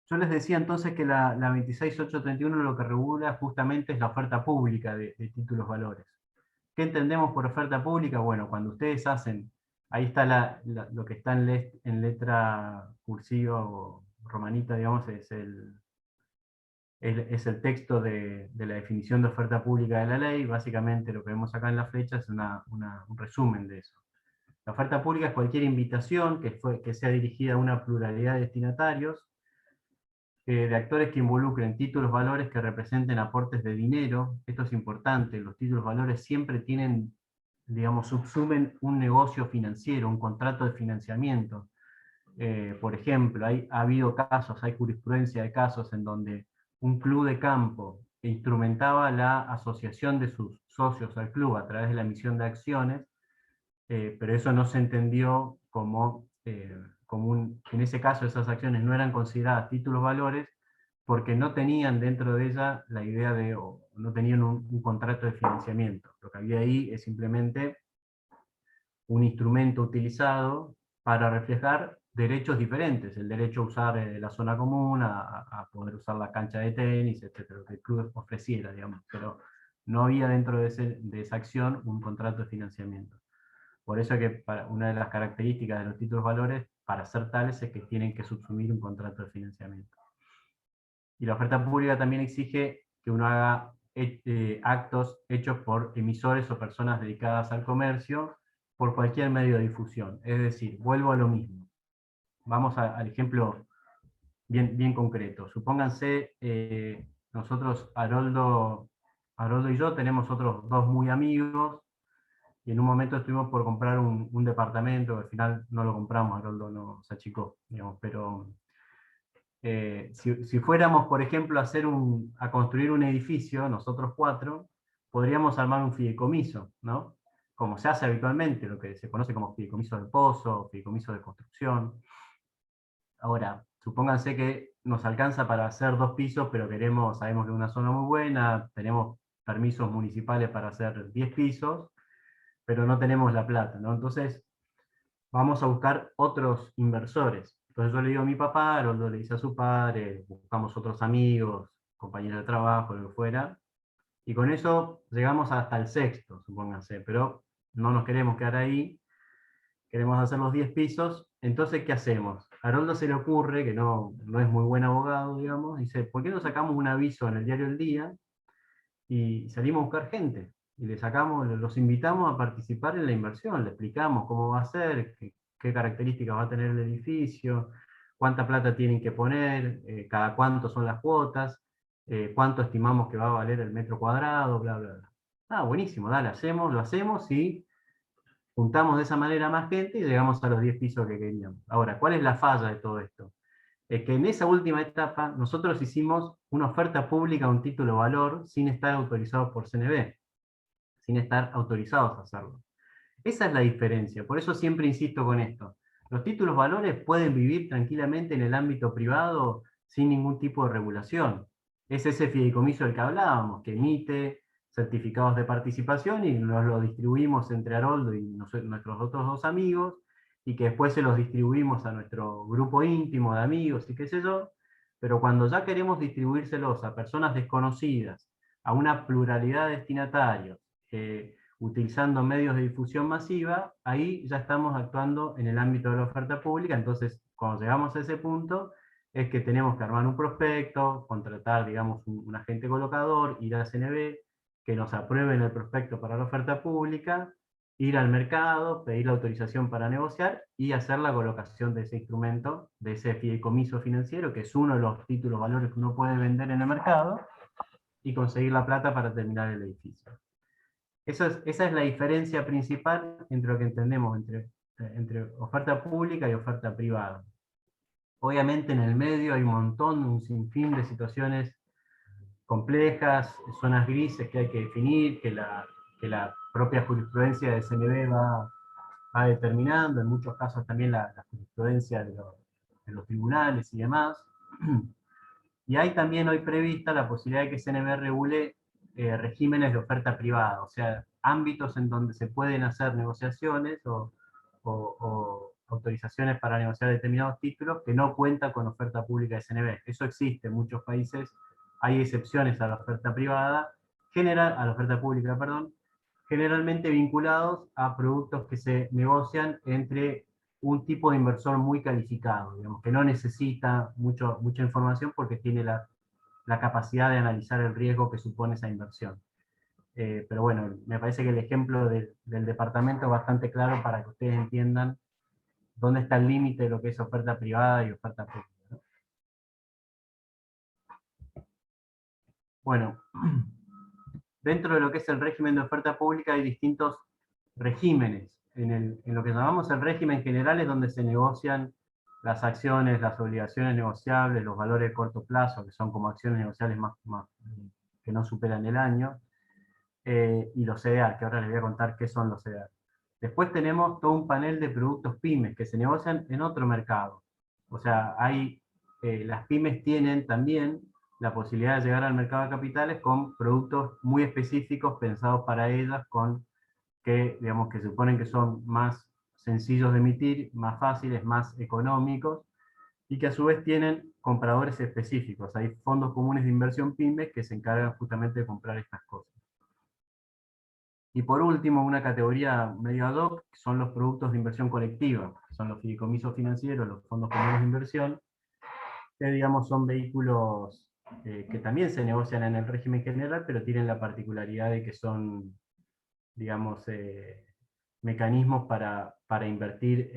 Yo les decía entonces que la 26831 lo que regula justamente es la oferta pública de títulos valores. ¿Qué entendemos por oferta pública? Bueno, cuando ustedes hacen, ahí está lo que está en letra cursiva o romanita, digamos, es el texto de la definición de oferta pública de la ley. Básicamente lo que vemos acá en la flecha es un resumen de eso. La oferta pública es cualquier invitación que sea dirigida a una pluralidad de destinatarios, de actores que involucren títulos valores que representen aportes de dinero. Esto es importante, los títulos valores siempre tienen, digamos, subsumen un negocio financiero, un contrato de financiamiento. Por ejemplo, ha habido casos, hay jurisprudencia de casos en donde un club de campo instrumentaba la asociación de sus socios al club a través de la emisión de acciones, pero eso no se entendió como, en ese caso esas acciones no eran consideradas títulos valores, porque no tenían dentro de ella la idea de, o no tenían un contrato de financiamiento. Lo que había ahí es simplemente un instrumento utilizado para reflejar derechos diferentes, el derecho a usar la zona común, a poder usar la cancha de tenis, etcétera, lo que el club ofreciera, digamos, pero no había dentro de esa acción un contrato de financiamiento. Por eso es que una de las características de los títulos valores, para ser tales, es que tienen que subsumir un contrato de financiamiento. Y la oferta pública también exige que uno haga actos hechos por emisores o personas dedicadas al comercio por cualquier medio de difusión. Es decir, vuelvo a lo mismo. Vamos al ejemplo bien concreto. Supónganse, nosotros, Haroldo y yo, tenemos otros dos muy amigos, y en un momento estuvimos por comprar un departamento, al final no lo compramos, Haroldo no se achicó, digamos, pero si fuéramos, por ejemplo, a construir un edificio, nosotros cuatro, podríamos armar un fideicomiso, ¿no? Como se hace habitualmente, lo que se conoce como fideicomiso de pozo, fideicomiso de construcción. Ahora, supónganse que nos alcanza para hacer 2 pisos, pero sabemos que es una zona muy buena, tenemos permisos municipales para hacer 10 pisos, pero no tenemos la plata, ¿no? Entonces, vamos a buscar otros inversores. Entonces yo le digo a mi papá, Haroldo le dice a su padre, buscamos otros amigos, compañeros de trabajo, lo que fuera, y con eso llegamos hasta el sexto, supónganse, pero no nos queremos quedar ahí, queremos hacer los 10 pisos, entonces ¿qué hacemos? A Haroldo se le ocurre, que no es muy buen abogado, digamos, dice, ¿por qué no sacamos un aviso en el diario El Día y salimos a buscar gente? Y los invitamos a participar en la inversión, le explicamos cómo va a ser, qué características va a tener el edificio, cuánta plata tienen que poner, cada cuánto son las cuotas, cuánto estimamos que va a valer el metro cuadrado, bla, bla, bla. Ah, buenísimo, dale, lo hacemos y juntamos de esa manera más gente y llegamos a los 10 pisos que queríamos. Ahora, ¿cuál es la falla de todo esto? Es que en esa última etapa nosotros hicimos una oferta pública a un título valor sin estar autorizados por CNB, sin estar autorizados a hacerlo. Esa es la diferencia, por eso siempre insisto con esto. Los títulos valores pueden vivir tranquilamente en el ámbito privado sin ningún tipo de regulación. Es ese fideicomiso del que hablábamos, que emite certificados de participación y nos los distribuimos entre Haroldo y nuestros otros dos amigos, y que después se los distribuimos a nuestro grupo íntimo de amigos y qué sé yo, pero cuando ya queremos distribuírselos a personas desconocidas, a una pluralidad de destinatarios, utilizando medios de difusión masiva, ahí ya estamos actuando en el ámbito de la oferta pública. Entonces, cuando llegamos a ese punto, es que tenemos que armar un prospecto, contratar, digamos, un agente colocador, ir a CNB, que nos aprueben el prospecto para la oferta pública, ir al mercado, pedir la autorización para negociar y hacer la colocación de ese instrumento, de ese fideicomiso financiero, que es uno de los títulos valores que uno puede vender en el mercado, y conseguir la plata para terminar el edificio. Esa es la diferencia principal entre lo que entendemos entre oferta pública y oferta privada. Obviamente en el medio hay un sinfín de situaciones complejas, zonas grises que hay que definir, que la propia jurisprudencia de CNB va determinando, en muchos casos también la jurisprudencia de los tribunales y demás. Y hay también hoy prevista la posibilidad de que CNB regule regímenes de oferta privada, o sea, ámbitos en donde se pueden hacer negociaciones o autorizaciones para negociar determinados títulos que no cuentan con oferta pública de CNB. Eso existe en muchos países, hay excepciones a la oferta privada, a la oferta pública, perdón, generalmente vinculados a productos que se negocian entre un tipo de inversor muy calificado, digamos, que no necesita mucha información porque tiene la capacidad de analizar el riesgo que supone esa inversión. Pero bueno, me parece que el ejemplo del departamento es bastante claro para que ustedes entiendan dónde está el límite de lo que es oferta privada y oferta pública, ¿no? Bueno, dentro de lo que es el régimen de oferta pública hay distintos regímenes. En lo que llamamos el régimen general es donde se negocian las acciones, las obligaciones negociables, los valores de corto plazo, que son como acciones negociables que no superan el año, y los CDR, que ahora les voy a contar qué son los CDR. Después tenemos todo un panel de productos pymes que se negocian en otro mercado. O sea, las pymes tienen también la posibilidad de llegar al mercado de capitales con productos muy específicos pensados para ellas, digamos, que suponen que son más sencillos de emitir, más fáciles, más económicos, y que a su vez tienen compradores específicos. Hay fondos comunes de inversión pymes que se encargan justamente de comprar estas cosas. Y por último, una categoría medio ad hoc son los productos de inversión colectiva, son los fideicomisos financieros, los fondos comunes de inversión, que digamos son vehículos que también se negocian en el régimen general, pero tienen la particularidad de que son, digamos, mecanismos para invertir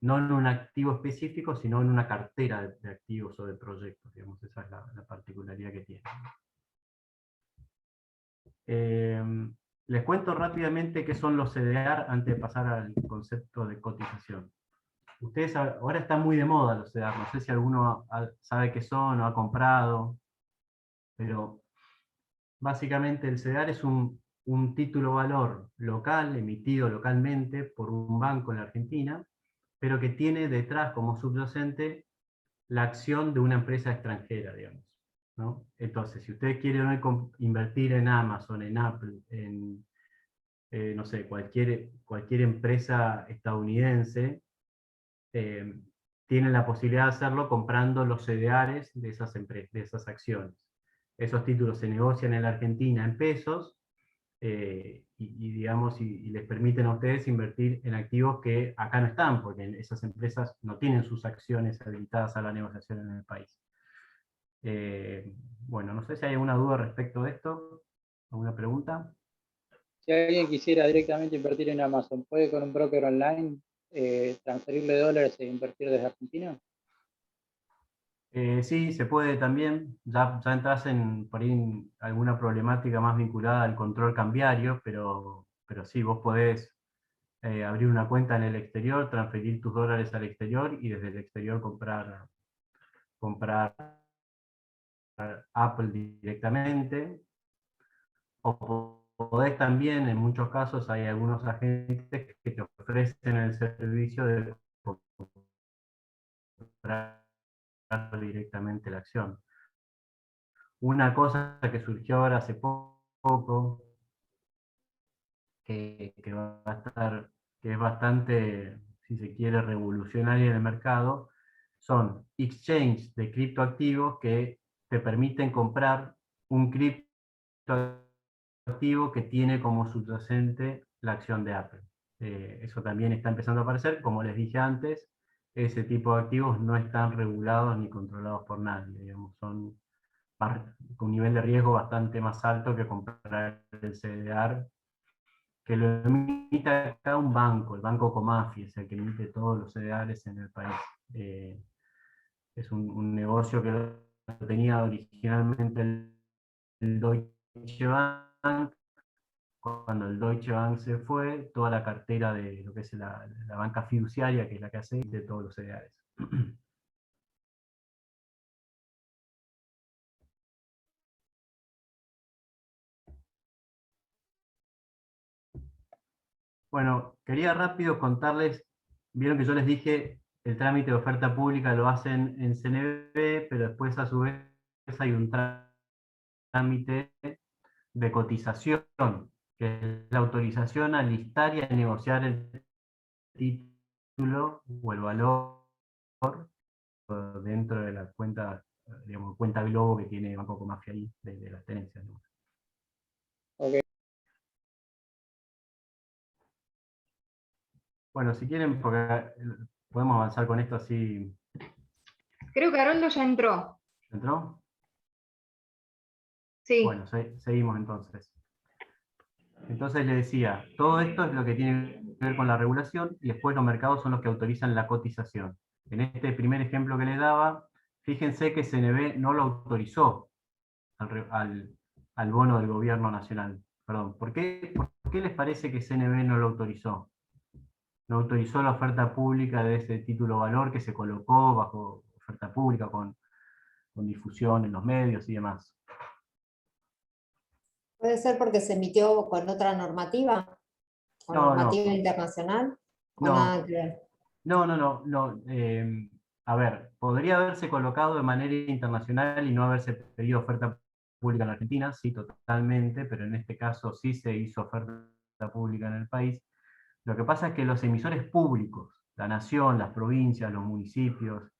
no en un activo específico, sino en una cartera de activos o de proyectos, digamos, esa es la particularidad que tiene. Les cuento rápidamente qué son los CDR antes de pasar al concepto de cotización. Ustedes ahora están muy de moda los CDR, no sé si alguno sabe qué son o ha comprado, pero básicamente el CDR es un título valor local, emitido localmente por un banco en la Argentina, pero que tiene detrás como subyacente la acción de una empresa extranjera, digamos, ¿no? Entonces, si ustedes quieren hoy invertir en Amazon, en Apple, en no sé, cualquier empresa estadounidense, tienen la posibilidad de hacerlo comprando los CDRs de esas acciones. Esos títulos se negocian en la Argentina en pesos, digamos, y les permiten a ustedes invertir en activos que acá no están, porque esas empresas no tienen sus acciones habilitadas a la negociación en el país. Bueno, no sé si hay alguna duda respecto de esto, ¿alguna pregunta? Si alguien quisiera directamente invertir en Amazon, ¿puede con un broker online transferirle dólares e invertir desde Argentina? Sí, se puede también. Ya entras por ahí en alguna problemática más vinculada al control cambiario, pero sí, vos podés abrir una cuenta en el exterior, transferir tus dólares al exterior y desde el exterior comprar Apple directamente. O podés también, en muchos casos, hay algunos agentes que te ofrecen el servicio de comprar directamente la acción. Una cosa que surgió ahora hace poco, que es bastante, si se quiere, revolucionaria en el mercado, son exchanges de criptoactivos que te permiten comprar un criptoactivo que tiene como subyacente la acción de Apple. Eso también está empezando a aparecer. Como les dije antes, ese tipo de activos no están regulados ni controlados por nadie. Digamos, son con un nivel de riesgo bastante más alto que comprar el CDR, que lo emite acá un banco, el Banco Comafi, es el que emite todos los CDRs en el país. Es un negocio que lo tenía originalmente el Deutsche Bank. Cuando el Deutsche Bank se fue, toda la cartera de lo que es la banca fiduciaria, que es la que hace de todos los CDRs. Bueno, quería rápido contarles, vieron que yo les dije, el trámite de oferta pública lo hacen en CNB, pero después a su vez hay un trámite de cotización, que es la autorización a listar y a negociar el título o el valor dentro de la cuenta, digamos, cuenta Globo que tiene Banco Comafi ahí, de las tenencias, ¿no? Okay. Bueno, si quieren, porque podemos avanzar con esto así. Creo que Haroldo ya entró. ¿Entró? Sí. Bueno, seguimos entonces. Entonces le decía, todo esto es lo que tiene que ver con la regulación y después los mercados son los que autorizan la cotización. En este primer ejemplo que les daba, fíjense que CNB no lo autorizó al bono del gobierno nacional. Perdón, ¿por qué les parece que CNB no lo autorizó? No autorizó la oferta pública de ese título valor que se colocó bajo oferta pública con difusión en los medios y demás. ¿Puede ser porque se emitió con otra normativa? ¿O No, normativa internacional? ¿O no, nada que ver? no. A ver, podría haberse colocado de manera internacional y no haberse pedido oferta pública en la Argentina, sí, totalmente, pero en este caso sí se hizo oferta pública en el país. Lo que pasa es que los emisores públicos, la nación, las provincias, los municipios,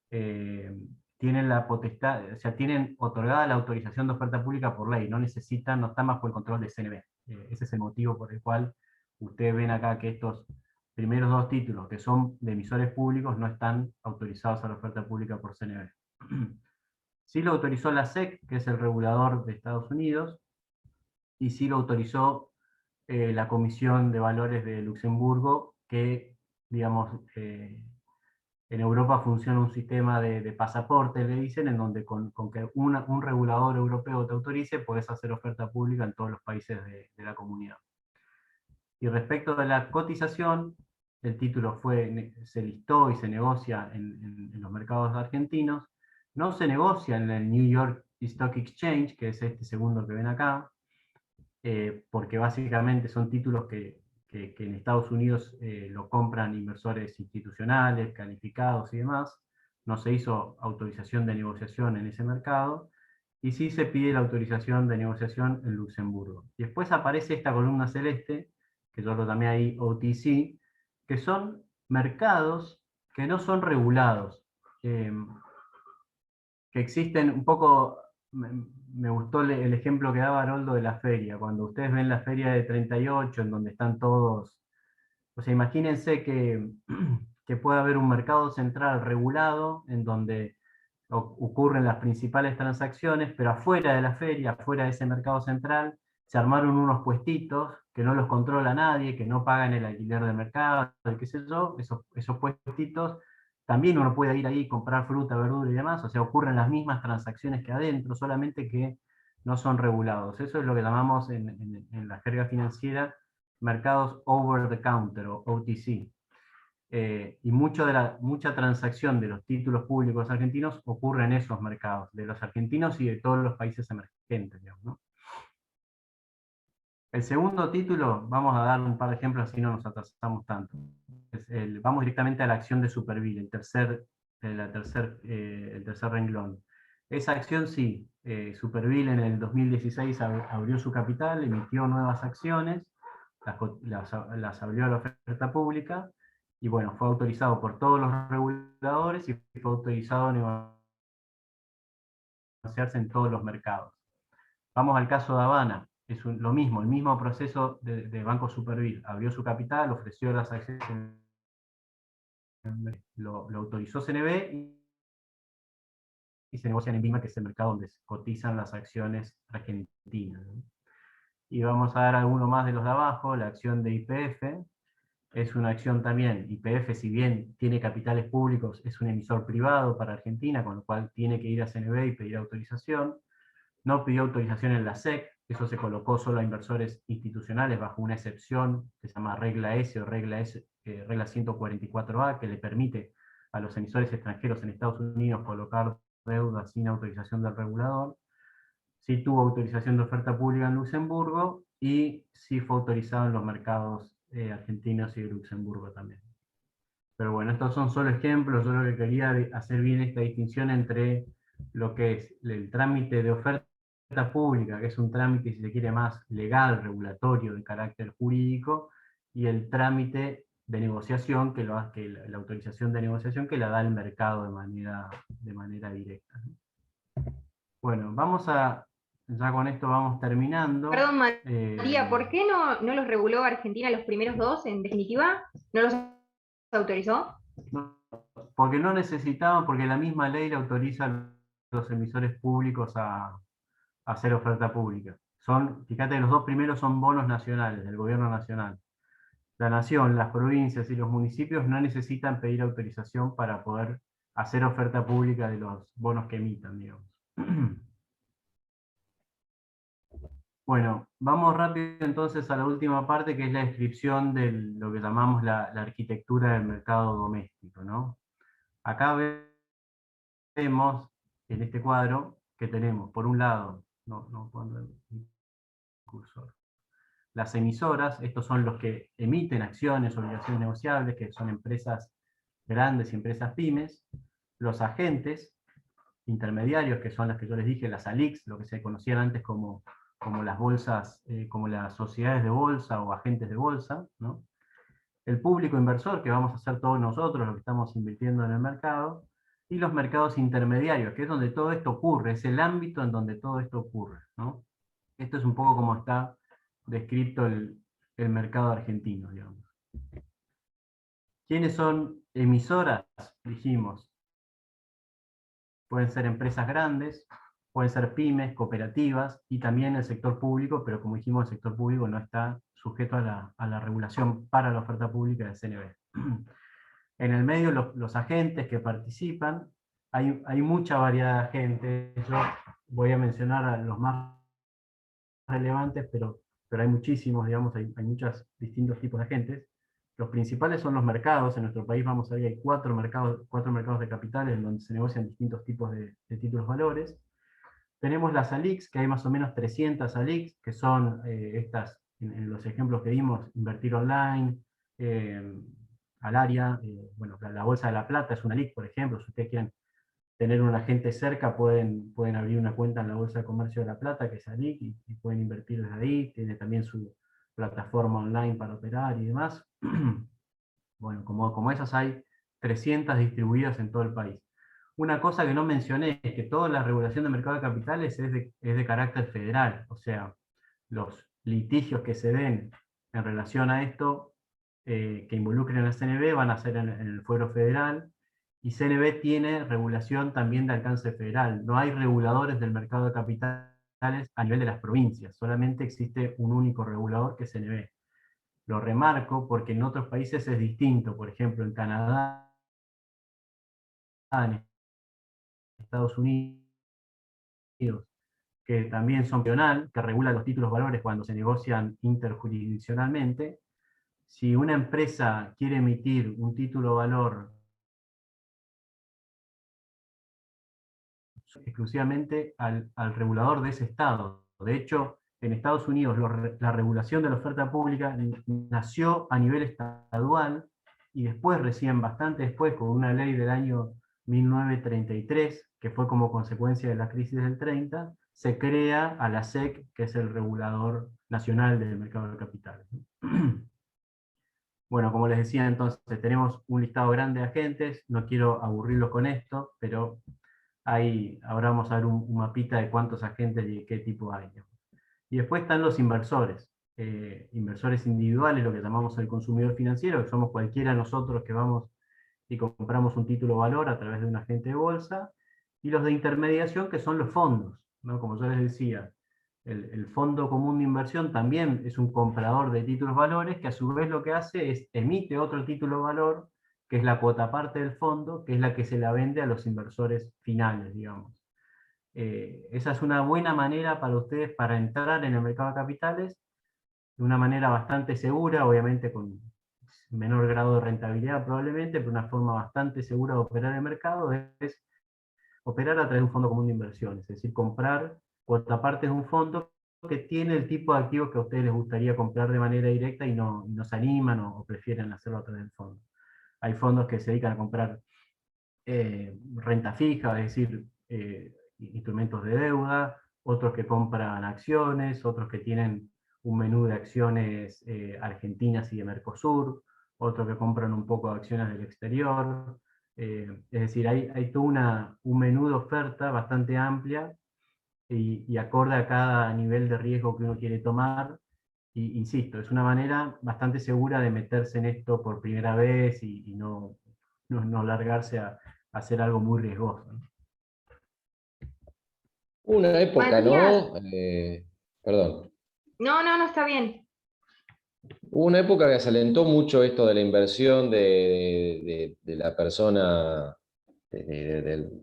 tienen la potestad, o sea, tienen otorgada la autorización de oferta pública por ley, no necesitan, no están bajo el control de CNV. Ese es el motivo por el cual ustedes ven acá que estos primeros dos títulos, que son de emisores públicos, no están autorizados a la oferta pública por CNV. Sí lo autorizó la SEC, que es el regulador de Estados Unidos, y sí lo autorizó la Comisión de Valores de Luxemburgo, que, digamos, en Europa funciona un sistema de pasaporte, le dicen, en donde con que un regulador europeo te autorice, podés hacer oferta pública en todos los países de la comunidad. Y respecto de la cotización, el título se listó y se negocia en los mercados argentinos. No se negocia en el New York Stock Exchange, que es este segundo que ven acá, porque básicamente son títulos que en Estados Unidos lo compran inversores institucionales, calificados y demás. No se hizo autorización de negociación en ese mercado, y sí se pide la autorización de negociación en Luxemburgo. Y después aparece esta columna celeste, que yo lo llamé ahí OTC, que son mercados que no son regulados, que existen un poco. Me gustó el ejemplo que daba Haroldo de la feria. Cuando ustedes ven la feria de 38, en donde están todos, o sea, imagínense que, que puede haber un mercado central regulado, en donde ocurren las principales transacciones, pero afuera de la feria, afuera de ese mercado central, se armaron unos puestitos que no los controla nadie, que no pagan el alquiler del mercado, qué sé yo. Esos puestitos también uno puede ir ahí y comprar fruta, verdura y demás, o sea, ocurren las mismas transacciones que adentro, solamente que no son regulados. Eso es lo que llamamos en la jerga financiera mercados over the counter o OTC. Y mucha transacción de los títulos públicos argentinos ocurre en esos mercados, de los argentinos y de todos los países emergentes, digamos, ¿no? El segundo título, vamos a dar un par de ejemplos, así no nos atrasamos tanto. Vamos directamente a la acción de Superville, el tercer renglón. Esa acción sí, Superville en el 2016 abrió su capital, emitió nuevas acciones, las abrió a la oferta pública, y bueno, fue autorizado por todos los reguladores y fue autorizado a negociarse en todos los mercados. Vamos al caso de Habana, es lo mismo, el mismo proceso de Banco Superville. Abrió su capital, ofreció las acciones, lo autorizó CNB y se negocian en BIMA, que es el mercado donde se cotizan las acciones argentinas, ¿no? Y vamos a dar alguno más de los de abajo. La acción de YPF es una acción también. YPF, si bien tiene capitales públicos, es un emisor privado para Argentina, con lo cual tiene que ir a CNB y pedir autorización. No pidió autorización en la SEC, eso se colocó solo a inversores institucionales bajo una excepción que se llama regla S o regla 144A, que le permite a los emisores extranjeros en Estados Unidos colocar deuda sin autorización del regulador. Sí tuvo autorización de oferta pública en Luxemburgo y sí fue autorizado en los mercados argentinos y de Luxemburgo también. Pero bueno, estos son solo ejemplos. Yo lo que quería hacer bien esta distinción entre lo que es el trámite de oferta pública, que es un trámite, si se quiere, más legal, regulatorio, de carácter jurídico, y el trámite de negociación, que la autorización de negociación que la da el mercado de manera directa. Bueno, ya con esto vamos terminando. Perdón, María, ¿por qué no los reguló Argentina los primeros dos, en definitiva? ¿No los autorizó? No, porque no necesitaban, porque la misma ley le autoriza a los emisores públicos a hacer oferta pública. Fíjate, los dos primeros son bonos nacionales, del gobierno nacional. La nación, las provincias y los municipios no necesitan pedir autorización para poder hacer oferta pública de los bonos que emitan, digamos. Bueno, vamos rápido entonces a la última parte, que es la descripción de lo que llamamos la arquitectura del mercado doméstico, ¿no? Acá vemos en este cuadro que tenemos, por un lado, no cuando el cursor, las emisoras, estos son los que emiten acciones, obligaciones negociables, que son empresas grandes y empresas pymes, los agentes intermediarios, que son las que yo les dije, las ALICs, lo que se conocían antes como las bolsas, como las sociedades de bolsa o agentes de bolsa, ¿no? El público inversor, que vamos a ser todos nosotros los que estamos invirtiendo en el mercado, y los mercados intermediarios, que es donde todo esto ocurre, es el ámbito en donde todo esto ocurre, ¿no? Esto es un poco como está descrito el mercado argentino, digamos. ¿Quiénes son emisoras? Dijimos, pueden ser empresas grandes, pueden ser pymes, cooperativas, y también el sector público, pero como dijimos, el sector público no está sujeto a la regulación para la oferta pública del CNB. En el medio, los agentes que participan, hay mucha variedad de agentes. Yo voy a mencionar a los más relevantes, pero hay muchísimos, digamos, hay muchos distintos tipos de agentes. Los principales son los mercados. En nuestro país vamos a ver que hay cuatro mercados de capitales en donde se negocian distintos tipos de títulos valores. Tenemos las ALICs, que hay más o menos 300 ALICs, que son estas, en los ejemplos que dimos, Invertir Online, Alaria, bueno, la Bolsa de la Plata es una ALIC, por ejemplo. Si ustedes quieren tener un agente cerca, pueden abrir una cuenta en la Bolsa de Comercio de La Plata, que es ALIC, y pueden invertir desde ahí. Tiene también su plataforma online para operar y demás. Bueno, como esas hay 300 distribuidas en todo el país. Una cosa que no mencioné es que toda la regulación del mercado de capitales es de carácter federal, o sea, los litigios que se den en relación a esto, que involucren a la CNB, van a ser en el fuero federal, y CNB tiene regulación también de alcance federal. No hay reguladores del mercado de capitales a nivel de las provincias, solamente existe un único regulador, que es CNB. Lo remarco porque en otros países es distinto. Por ejemplo, en Canadá, en Estados Unidos, que también son nacional, que regula los títulos valores cuando se negocian interjurisdiccionalmente. Si una empresa quiere emitir un título valor exclusivamente al regulador de ese estado. De hecho, en Estados Unidos la regulación de la oferta pública nació a nivel estadual, y después, recién bastante después, con una ley del año 1933, que fue como consecuencia de la crisis del 30, se crea a la SEC, que es el regulador nacional del mercado de capitales. Bueno, como les decía, entonces tenemos un listado grande de agentes. No quiero aburrirlos con esto, pero ahora vamos a ver un mapita de cuántos agentes y de qué tipo hay. Y después están los inversores. Inversores individuales, lo que llamamos el consumidor financiero, que somos cualquiera de nosotros que vamos y compramos un título valor a través de un agente de bolsa. Y los de intermediación, que son los fondos, ¿no? Como yo les decía, el Fondo Común de Inversión también es un comprador de títulos valores, que a su vez lo que hace es emite otro título valor, que es la cuota parte del fondo, que es la que se la vende a los inversores finales, digamos. Esa es una buena manera para ustedes para entrar en el mercado de capitales, de una manera bastante segura, obviamente con menor grado de rentabilidad probablemente, pero una forma bastante segura de operar el mercado es operar a través de un fondo común de inversión, es decir, comprar cuota parte de un fondo que tiene el tipo de activos que a ustedes les gustaría comprar de manera directa y no se animan o prefieren hacerlo a través del fondo. Hay fondos que se dedican a comprar renta fija, es decir, instrumentos de deuda, otros que compran acciones, otros que tienen un menú de acciones argentinas y de Mercosur, otros que compran un poco de acciones del exterior. Es decir, hay todo un menú de oferta bastante amplia y acorde a cada nivel de riesgo que uno quiere tomar. Y insisto, es una manera bastante segura de meterse en esto por primera vez y no largarse a hacer algo muy riesgoso, ¿no? Una época, ¿no? Perdón. No, está bien. Hubo una época que se alentó mucho esto de la inversión de la persona, de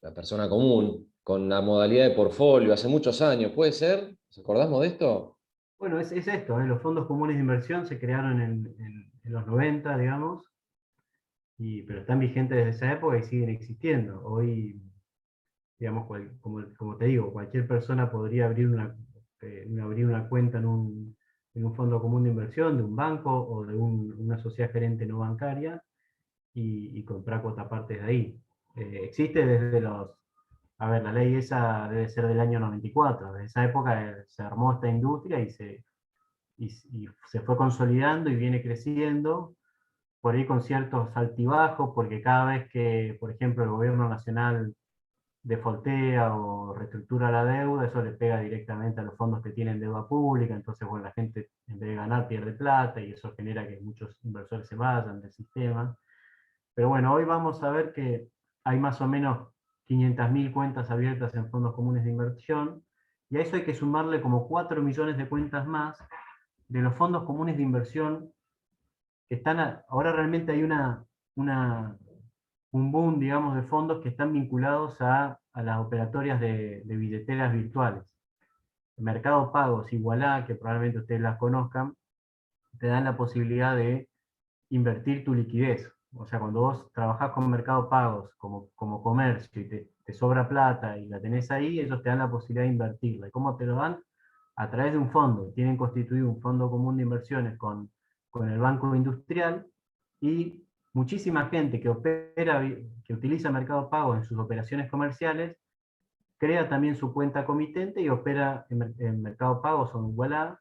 la persona común, con la modalidad de portfolio, hace muchos años, ¿puede ser? ¿Nos acordamos de esto? Bueno, es esto, los fondos comunes de inversión se crearon en los 90, digamos, pero están vigentes desde esa época y siguen existiendo. Hoy, digamos, como te digo, cualquier persona podría abrir una cuenta en un en un fondo común de inversión, de un banco o de una sociedad gerente no bancaria, y comprar cuotapartes de ahí. Existe desde a ver, la ley esa debe ser del año 94, desde esa época se armó esta industria y se fue consolidando y viene creciendo, por ahí con ciertos altibajos, porque cada vez que, por ejemplo, el gobierno nacional defaultea o reestructura la deuda, eso le pega directamente a los fondos que tienen deuda pública, entonces bueno, la gente en vez de ganar pierde plata y eso genera que muchos inversores se vayan del sistema. Pero bueno, hoy vamos a ver que hay más o menos 500.000 cuentas abiertas en fondos comunes de inversión, y a eso hay que sumarle como 4 millones de cuentas más de los fondos comunes de inversión que están, ahora realmente hay un boom, digamos, de fondos que están vinculados a las operatorias de billeteras virtuales. Mercado Pagos, Igualá, que probablemente ustedes las conozcan, te dan la posibilidad de invertir tu liquidez. O sea, cuando vos trabajás con Mercado Pagos como comercio y te sobra plata y la tenés ahí, ellos te dan la posibilidad de invertirla. ¿Y cómo te lo dan? A través de un fondo. Tienen constituido un fondo común de inversiones con el Banco Industrial, y muchísima gente que utiliza Mercado Pago en sus operaciones comerciales, crea también su cuenta comitente y opera en Mercado Pago o en Igualá,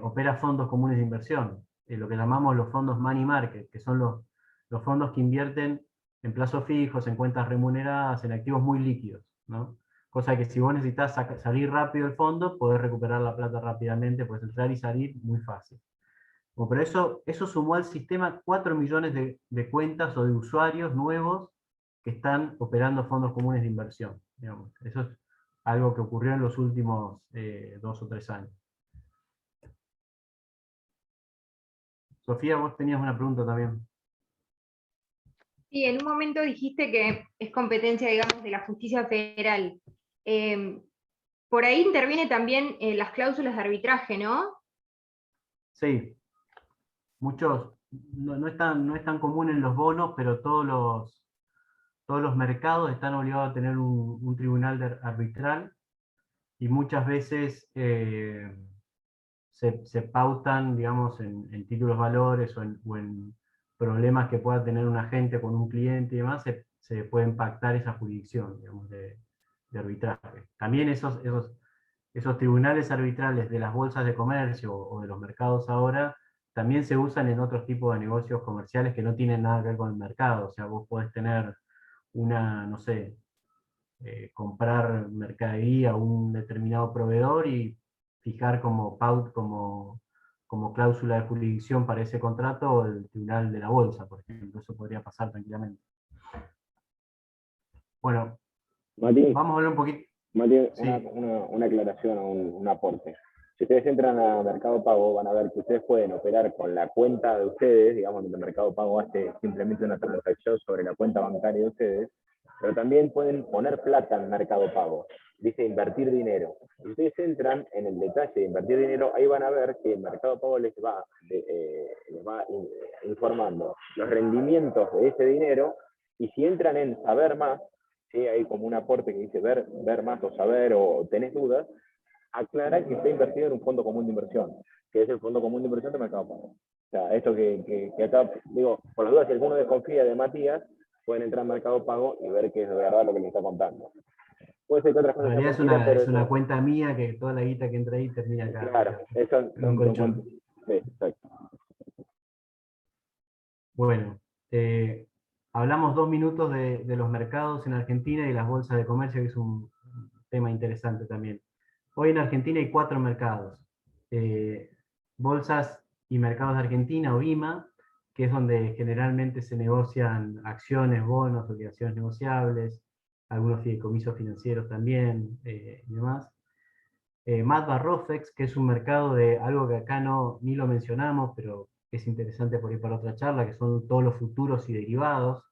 opera fondos comunes de inversión, lo que llamamos los fondos money market, que son los fondos que invierten en plazos fijos, en cuentas remuneradas, en activos muy líquidos, ¿no? Cosa que si vos necesitas salir rápido del fondo, podés recuperar la plata rápidamente, podés entrar y salir muy fácil. Bueno, pero eso sumó al sistema 4 millones de cuentas o de usuarios nuevos que están operando fondos comunes de inversión. Digamos. Eso es algo que ocurrió en los últimos 2 o 3 años. Sofía, vos tenías una pregunta también. Sí, en un momento dijiste que es competencia, digamos, de la justicia federal. Por ahí interviene también las cláusulas de arbitraje, ¿no? Sí. Muchos, no es tan común en los bonos, pero todos los mercados están obligados a tener un tribunal arbitral, y muchas veces se pautan, digamos, en títulos valores o en problemas que pueda tener un agente con un cliente y demás, se puede impactar esa jurisdicción, digamos, de arbitraje. También esos tribunales arbitrales de las bolsas de comercio o de los mercados ahora, también se usan en otros tipos de negocios comerciales que no tienen nada que ver con el mercado. O sea, vos podés tener no sé, comprar mercadería a un determinado proveedor y fijar como cláusula de jurisdicción para ese contrato el tribunal de la bolsa, por ejemplo. Eso podría pasar tranquilamente. Bueno, Mati, vamos a hablar un poquito. Mati, Sí. una aclaración o un aporte. Si ustedes entran a Mercado Pago, van a ver que ustedes pueden operar con la cuenta de ustedes, digamos, donde Mercado Pago hace simplemente una transacción sobre la cuenta bancaria de ustedes, pero también pueden poner plata en Mercado Pago. Dice invertir dinero. Si ustedes entran en el detalle de invertir dinero, ahí van a ver que Mercado Pago les va informando los rendimientos de ese dinero, y si entran en saber más, ¿sí? Hay como un aporte que dice ver más o saber, o tenés dudas, aclara que está invertido en un fondo común de inversión, que es el fondo común de inversión de Mercado Pago. O sea, esto que acá, digo, por las dudas, si alguno desconfía de Matías, pueden entrar a Mercado Pago y ver que es de verdad lo que le está contando. Puede ser que otras cosas... En realidad es una cuenta mía, que toda la guita que entra ahí termina acá. Claro, eso en un colchón. Sí, exacto. Bueno, hablamos 2 minutos de los mercados en Argentina y las bolsas de comercio, que es un tema interesante también. Hoy en Argentina hay 4 mercados. Bolsas y Mercados de Argentina, o BIMA, que es donde generalmente se negocian acciones, bonos, obligaciones negociables, algunos fideicomisos financieros también, y demás. MATBA Rofex, que es un mercado de algo que acá ni lo mencionamos, pero es interesante por ir para otra charla, que son todos los futuros y derivados.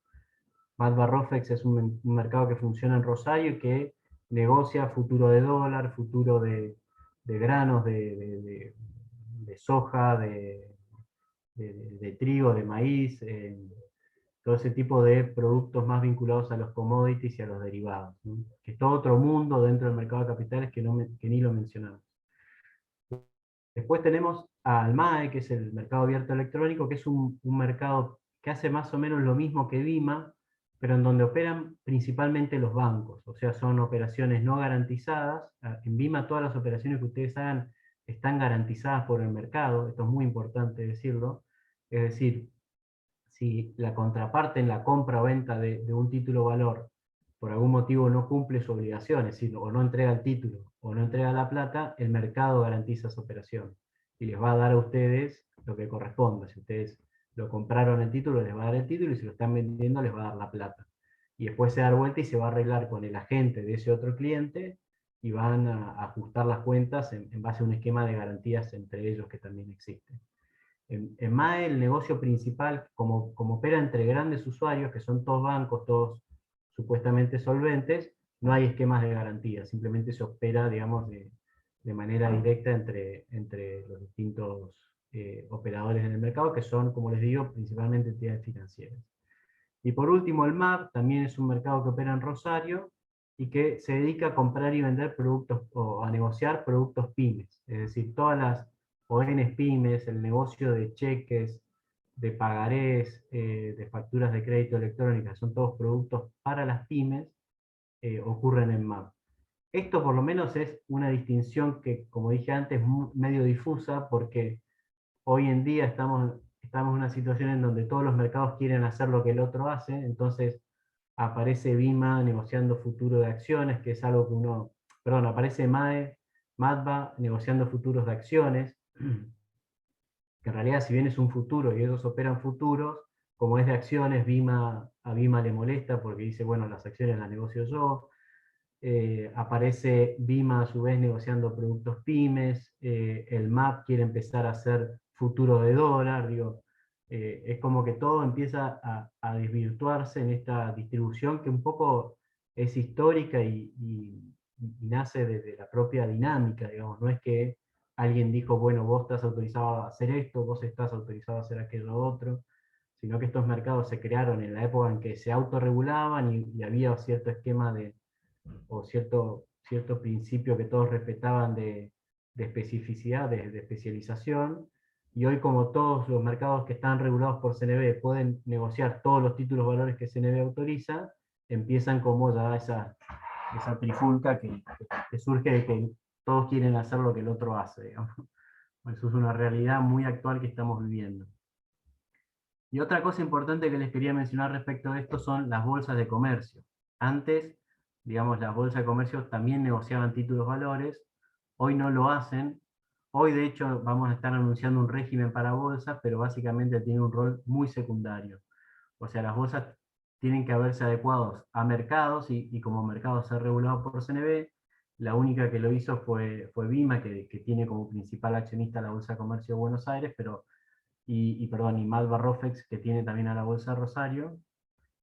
MATBA Rofex es un mercado que funciona en Rosario y que negocia futuro de dólar, futuro de granos, de soja, de trigo, de maíz, todo ese tipo de productos más vinculados a los commodities y a los derivados, ¿no? Que es todo otro mundo dentro del mercado de capitales que ni lo mencionamos. Después tenemos al MAE, que es el mercado abierto electrónico, que es un mercado que hace más o menos lo mismo que BIMA, pero en donde operan principalmente los bancos, o sea, son operaciones no garantizadas. En BIMA todas las operaciones que ustedes hagan están garantizadas por el mercado, esto es muy importante decirlo, es decir, si la contraparte en la compra o venta de un título valor por algún motivo no cumple su obligación, es decir, o no entrega el título o no entrega la plata, el mercado garantiza esa operación y les va a dar a ustedes lo que corresponda. Si ustedes lo compraron el título, les va a dar el título, y si lo están vendiendo, les va a dar la plata. Y después se da vuelta y se va a arreglar con el agente de ese otro cliente y van a ajustar las cuentas en base a un esquema de garantías entre ellos que también existe. En MAE el negocio principal, como opera entre grandes usuarios, que son todos bancos, todos supuestamente solventes, no hay esquemas de garantía, simplemente se opera, digamos, de manera directa entre los distintos operadores en el mercado, que son, como les digo, principalmente entidades financieras. Y por último, el MAP también es un mercado que opera en Rosario y que se dedica a comprar y vender productos, o a negociar productos pymes, es decir, todas las ONs pymes, el negocio de cheques, de pagarés, de facturas de crédito electrónicas, son todos productos para las pymes, ocurren en MAP. Esto por lo menos es una distinción que, como dije antes, es medio difusa, porque hoy en día estamos en una situación en donde todos los mercados quieren hacer lo que el otro hace, entonces aparece BIMA negociando futuro de acciones, que es algo que aparece MADVA negociando futuros de acciones, que en realidad si bien es un futuro y ellos operan futuros, como es de acciones, a BIMA le molesta porque dice, bueno, las acciones las negocio yo. Aparece BIMA a su vez negociando productos pymes, el MAP quiere empezar a hacer futuro de dólar, digo, es como que todo empieza a desvirtuarse en esta distribución que un poco es histórica y nace desde la propia dinámica, digamos, no es que alguien dijo, bueno, vos estás autorizado a hacer esto, vos estás autorizado a hacer aquello otro, sino que estos mercados se crearon en la época en que se autorregulaban y había cierto esquema o cierto principio que todos respetaban de especificidad, de especialización, y hoy como todos los mercados que están regulados por CNB pueden negociar todos los títulos valores que CNB autoriza, empiezan como ya esa trifulca que surge de que todos quieren hacer lo que el otro hace, digamos. Eso es una realidad muy actual que estamos viviendo. Y otra cosa importante que les quería mencionar respecto a esto son las bolsas de comercio. Antes, digamos, las bolsas de comercio también negociaban títulos valores, hoy no lo hacen. Hoy, de hecho, vamos a estar anunciando un régimen para bolsas, pero básicamente tiene un rol muy secundario. O sea, las bolsas tienen que haberse adecuados a mercados y como mercados ser regulados por CNB. La única que lo hizo fue BIMA, que tiene como principal accionista la Bolsa de Comercio de Buenos Aires, y Malva Rofex, que tiene también a la Bolsa de Rosario,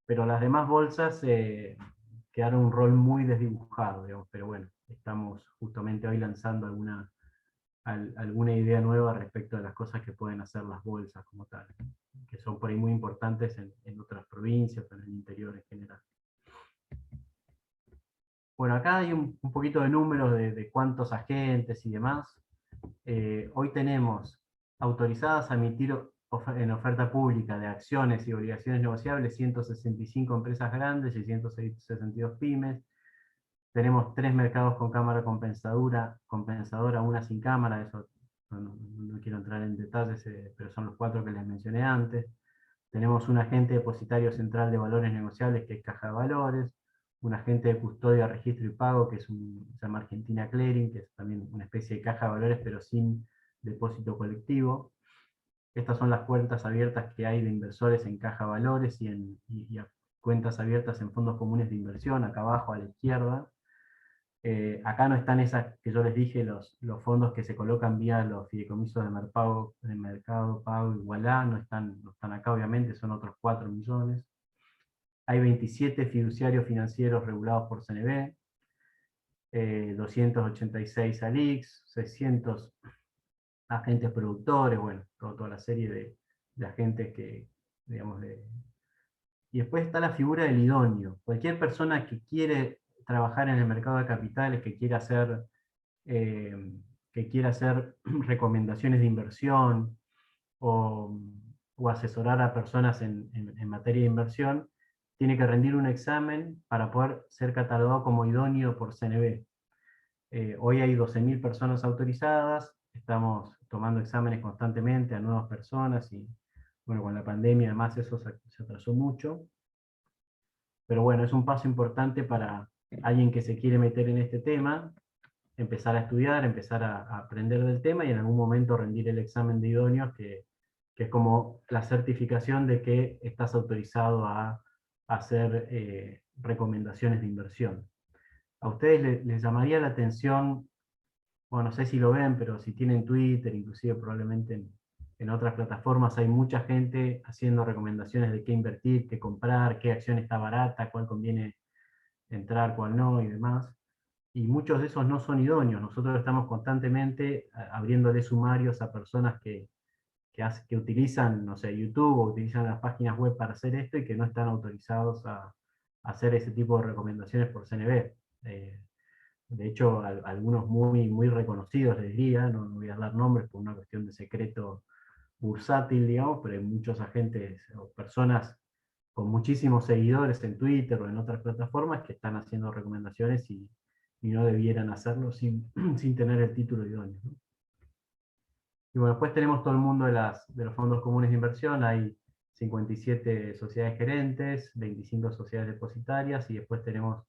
pero las demás bolsas quedaron un rol muy desdibujado, digamos, pero bueno, estamos justamente hoy lanzando alguna idea nueva respecto de las cosas que pueden hacer las bolsas como tal, que son por ahí muy importantes en otras provincias o en el interior en general. Bueno, acá hay un poquito de números de cuántos agentes y demás. Hoy tenemos autorizadas a emitir en oferta pública de acciones y obligaciones negociables 165 empresas grandes y 162 pymes. Tenemos 3 mercados con cámara compensadora, una sin cámara, eso no quiero entrar en detalles, pero son los 4 que les mencioné antes. Tenemos un agente depositario central de valores negociables, que es Caja de Valores, un agente de custodia, registro y pago, que se llama Argentina Clearing, que es también una especie de caja de valores, pero sin depósito colectivo. Estas son las cuentas abiertas que hay de inversores en Caja de Valores y cuentas abiertas en fondos comunes de inversión, acá abajo a la izquierda. Acá no están esas que yo les dije, los fondos que se colocan vía los fideicomisos de Mercado Pago Igualá, no están acá obviamente, son otros 4 millones. Hay 27 fiduciarios financieros regulados por CNB, 286 ALICs, 600 agentes productores, bueno, toda la serie de agentes que, digamos, y después está la figura del idóneo. Cualquier persona que quiere trabajar en el mercado de capitales, que quiera hacer que quiere hacer recomendaciones de inversión o asesorar a personas en materia de inversión, tiene que rendir un examen para poder ser catalogado como idóneo por CNB. Hoy hay 12.000 personas autorizadas, estamos tomando exámenes constantemente a nuevas personas y bueno, con la pandemia además eso se atrasó mucho. Pero bueno, es un paso importante para alguien que se quiere meter en este tema, empezar a estudiar, empezar a aprender del tema y en algún momento rendir el examen de idóneos, que es como la certificación de que estás autorizado a hacer recomendaciones de inversión. ¿A ustedes les llamaría la atención, bueno, no sé si lo ven, pero si tienen Twitter, inclusive probablemente en otras plataformas hay mucha gente haciendo recomendaciones de qué invertir, qué comprar, qué acción está barata, cuál conviene entrar, cuál no y demás? Y muchos de esos no son idóneos. Nosotros estamos constantemente abriéndole sumarios a personas que utilizan, no sé, YouTube o utilizan las páginas web para hacer esto y que no están autorizados a hacer ese tipo de recomendaciones por CNB. De hecho, algunos muy reconocidos, les diría, no voy a dar nombres por una cuestión de secreto bursátil, digamos, pero hay muchos agentes o personas con muchísimos seguidores en Twitter o en otras plataformas que están haciendo recomendaciones y no debieran hacerlo sin tener el título idóneo, ¿no? Y bueno, después tenemos todo el mundo de los fondos comunes de inversión. Hay 57 sociedades gerentes, 25 sociedades depositarias, y después tenemos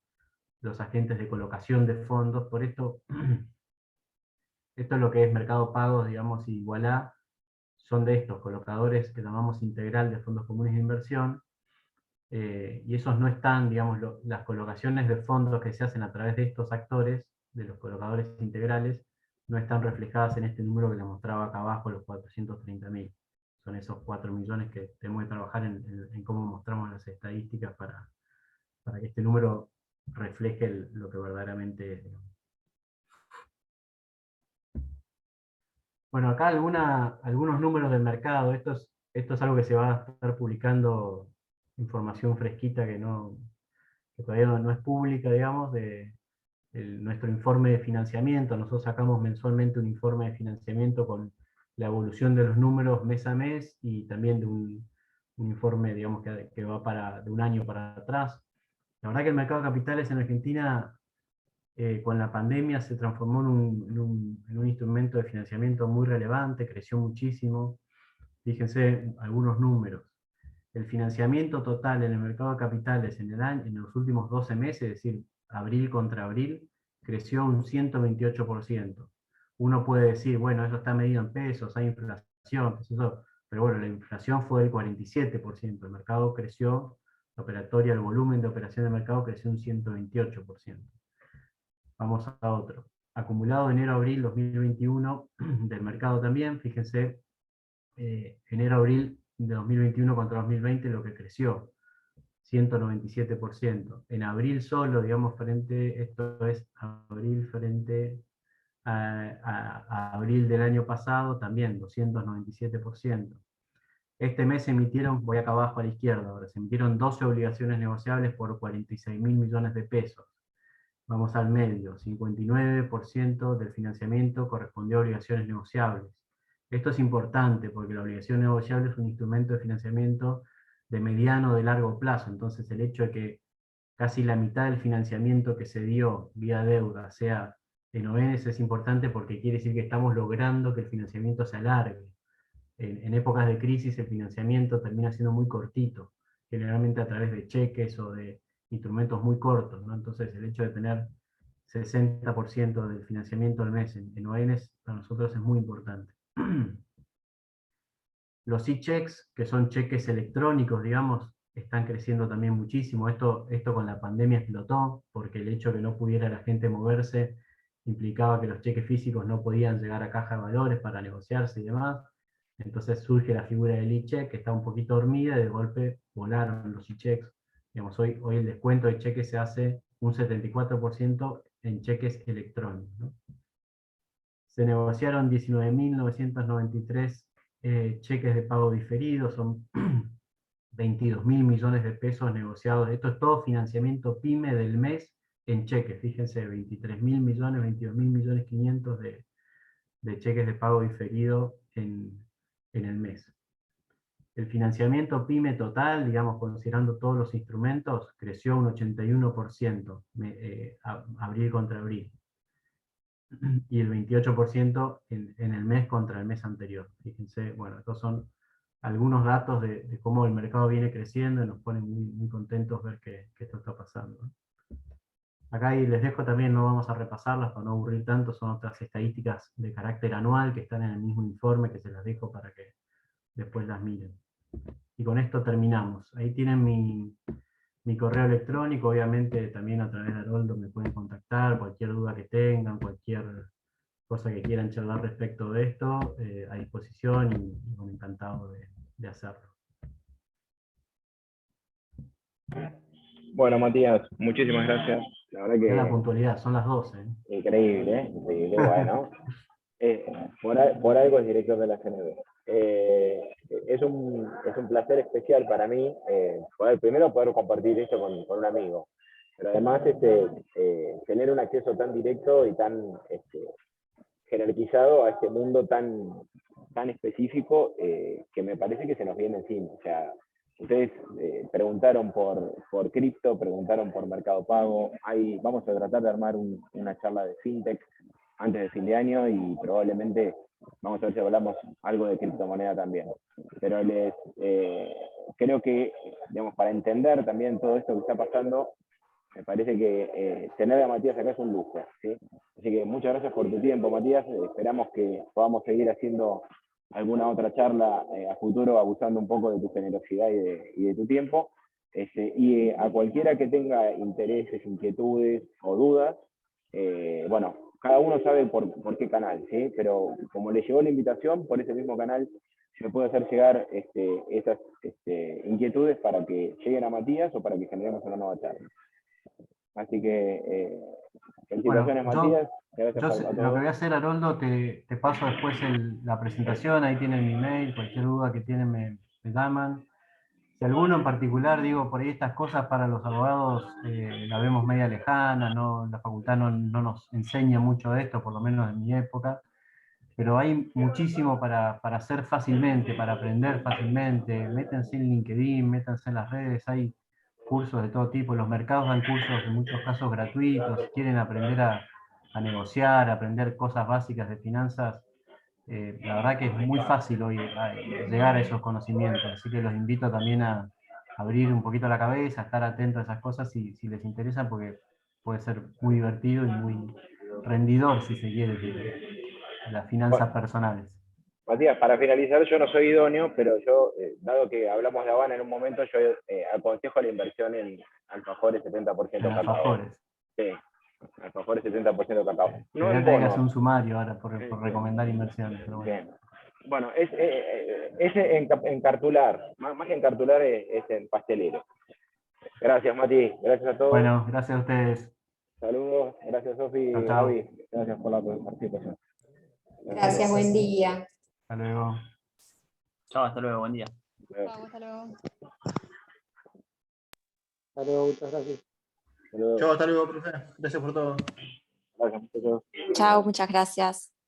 los agentes de colocación de fondos. Por esto, esto es lo que es Mercado Pagos, digamos, y Igualá, son de estos colocadores que llamamos integral de fondos comunes de inversión, y esos no están, digamos, las colocaciones de fondos que se hacen a través de estos actores, de los colocadores integrales, no están reflejadas en este número que les mostraba acá abajo, los 430.000. Son esos 4 millones que tenemos que trabajar en cómo mostramos las estadísticas para que este número refleje lo que verdaderamente es, digamos. Bueno, acá algunos números del mercado. Esto es algo que se va a estar publicando, información fresquita que todavía no es pública, digamos, de nuestro informe de financiamiento. Nosotros sacamos mensualmente un informe de financiamiento con la evolución de los números mes a mes y también de un informe, digamos, que va de un año para atrás. La verdad que el mercado de capitales en Argentina, con la pandemia, se transformó en un instrumento de financiamiento muy relevante, creció muchísimo. Fíjense algunos números. El financiamiento total en el mercado de capitales en los últimos 12 meses, es decir, abril contra abril, creció un 128%. Uno puede decir, bueno, eso está medido en pesos, hay inflación, pero bueno, la inflación fue del 47%, el mercado creció, el volumen de operación de mercado creció un 128%. Vamos a otro. Acumulado enero-abril 2021 del mercado también, fíjense, enero-abril de 2021 contra 2020 lo que creció, 197%. En abril solo, digamos, esto es abril frente a abril del año pasado, también 297%. Este mes se emitieron, voy acá abajo a la izquierda ahora, se emitieron 12 obligaciones negociables por 46.000 millones de pesos. Vamos al medio, 59% del financiamiento correspondió a obligaciones negociables. Esto es importante porque la obligación negociable es un instrumento de financiamiento de mediano o de largo plazo. Entonces el hecho de que casi la mitad del financiamiento que se dio vía deuda sea en ONs es importante porque quiere decir que estamos logrando que el financiamiento se alargue. En épocas de crisis el financiamiento termina siendo muy cortito, generalmente a través de cheques o de instrumentos muy cortos, ¿no? Entonces el hecho de tener 60% del financiamiento al mes en ONs para nosotros es muy importante. Los e-checks, que son cheques electrónicos, digamos, están creciendo también muchísimo. Esto con la pandemia explotó, porque el hecho de que no pudiera la gente moverse implicaba que los cheques físicos no podían llegar a caja de valores para negociarse y demás. Entonces surge la figura del e-check, que está un poquito dormida, y de golpe volaron los e-checks. Digamos, hoy el descuento de cheques se hace un 74% en cheques electrónicos, ¿no? Se negociaron 19.993 cheques de pago diferido, son 22.000 millones de pesos negociados. Esto es todo financiamiento PYME del mes en cheques. Fíjense, 23.000 millones, 22.000 millones 500 de cheques de pago diferido en el mes. El financiamiento PYME total, digamos, considerando todos los instrumentos, creció un 81% abril contra abril. Y el 28% en el mes contra el mes anterior. Fíjense, bueno, estos son algunos datos de cómo el mercado viene creciendo y nos ponen muy contentos ver que esto está pasando. Acá y les dejo también, no vamos a repasarlas para no aburrir tanto, son otras estadísticas de carácter anual que están en el mismo informe, que se las dejo para que después las miren. Y con esto terminamos. Ahí tienen mi correo electrónico, obviamente también a través de Haroldo me pueden contactar, cualquier duda que tengan, cualquier cosa que quieran charlar respecto de esto, a disposición y bueno, encantado de hacerlo. Bueno, Matías, muchísimas gracias. La verdad que... La puntualidad, son las 12. Increíble, increíble, bueno. Por algo es director de la CNB. Es un placer especial para mí, primero poder compartir esto con un amigo, pero además tener un acceso tan directo y tan jerarquizado a este mundo tan específico que me parece que se nos viene encima. O sea, ustedes preguntaron por cripto, preguntaron por Mercado Pago. Vamos a tratar de armar una charla de fintech antes de fin de año y probablemente vamos a ver si hablamos algo de criptomoneda también. Pero creo que, digamos, para entender también todo esto que está pasando, me parece que tener a Matías acá es un lujo, ¿sí? Así que muchas gracias por tu tiempo, Matías. Esperamos que podamos seguir haciendo alguna otra charla a futuro, abusando un poco de tu generosidad y de tu tiempo. Y a cualquiera que tenga intereses, inquietudes o dudas, bueno, cada uno sabe por qué canal, ¿sí? Pero como le llegó la invitación, por ese mismo canal se me puede hacer llegar esas inquietudes para que lleguen a Matías o para que generemos una nueva charla. Así que, felicitaciones, bueno, Matías. Gracias a todos. Lo que voy a hacer, Haroldo, te paso después la presentación, ahí tienen mi mail, cualquier duda que tienen me llaman. Si alguno en particular, digo, por ahí estas cosas para los abogados la vemos media lejana, la facultad no nos enseña mucho de esto, por lo menos en mi época, pero hay muchísimo para hacer fácilmente, para aprender fácilmente. Métanse en LinkedIn, métanse en las redes, hay cursos de todo tipo, los mercados dan cursos en muchos casos gratuitos, si quieren aprender a negociar, aprender cosas básicas de finanzas, la verdad que es muy fácil hoy llegar a esos conocimientos, así que los invito también a abrir un poquito la cabeza, a estar atentos a esas cosas si les interesa, porque puede ser muy divertido y muy rendidor, si se quiere, de las finanzas personales. Matías, para finalizar, yo no soy idóneo, pero yo, dado que hablamos de Habana en un momento, yo aconsejo la inversión en alfajores 70% cacao. Alfajores. Sí, alfajores 70% cacao. No en bonos. Un sumario ahora por recomendar inversiones. Pero bueno. Bien. Bueno, es encartular, más que encartular es en pastelero. Gracias, Mati, gracias a todos. Bueno, gracias a ustedes. Saludos, gracias, Sofi y Gaby. Gracias por la participación. Gracias, buen día. Hasta luego. Chao, hasta luego, buen día. Chao, hasta luego. Hasta luego, muchas gracias. Chao, hasta luego, profe. Gracias por todo. Gracias, muchachos. Chao, muchas gracias.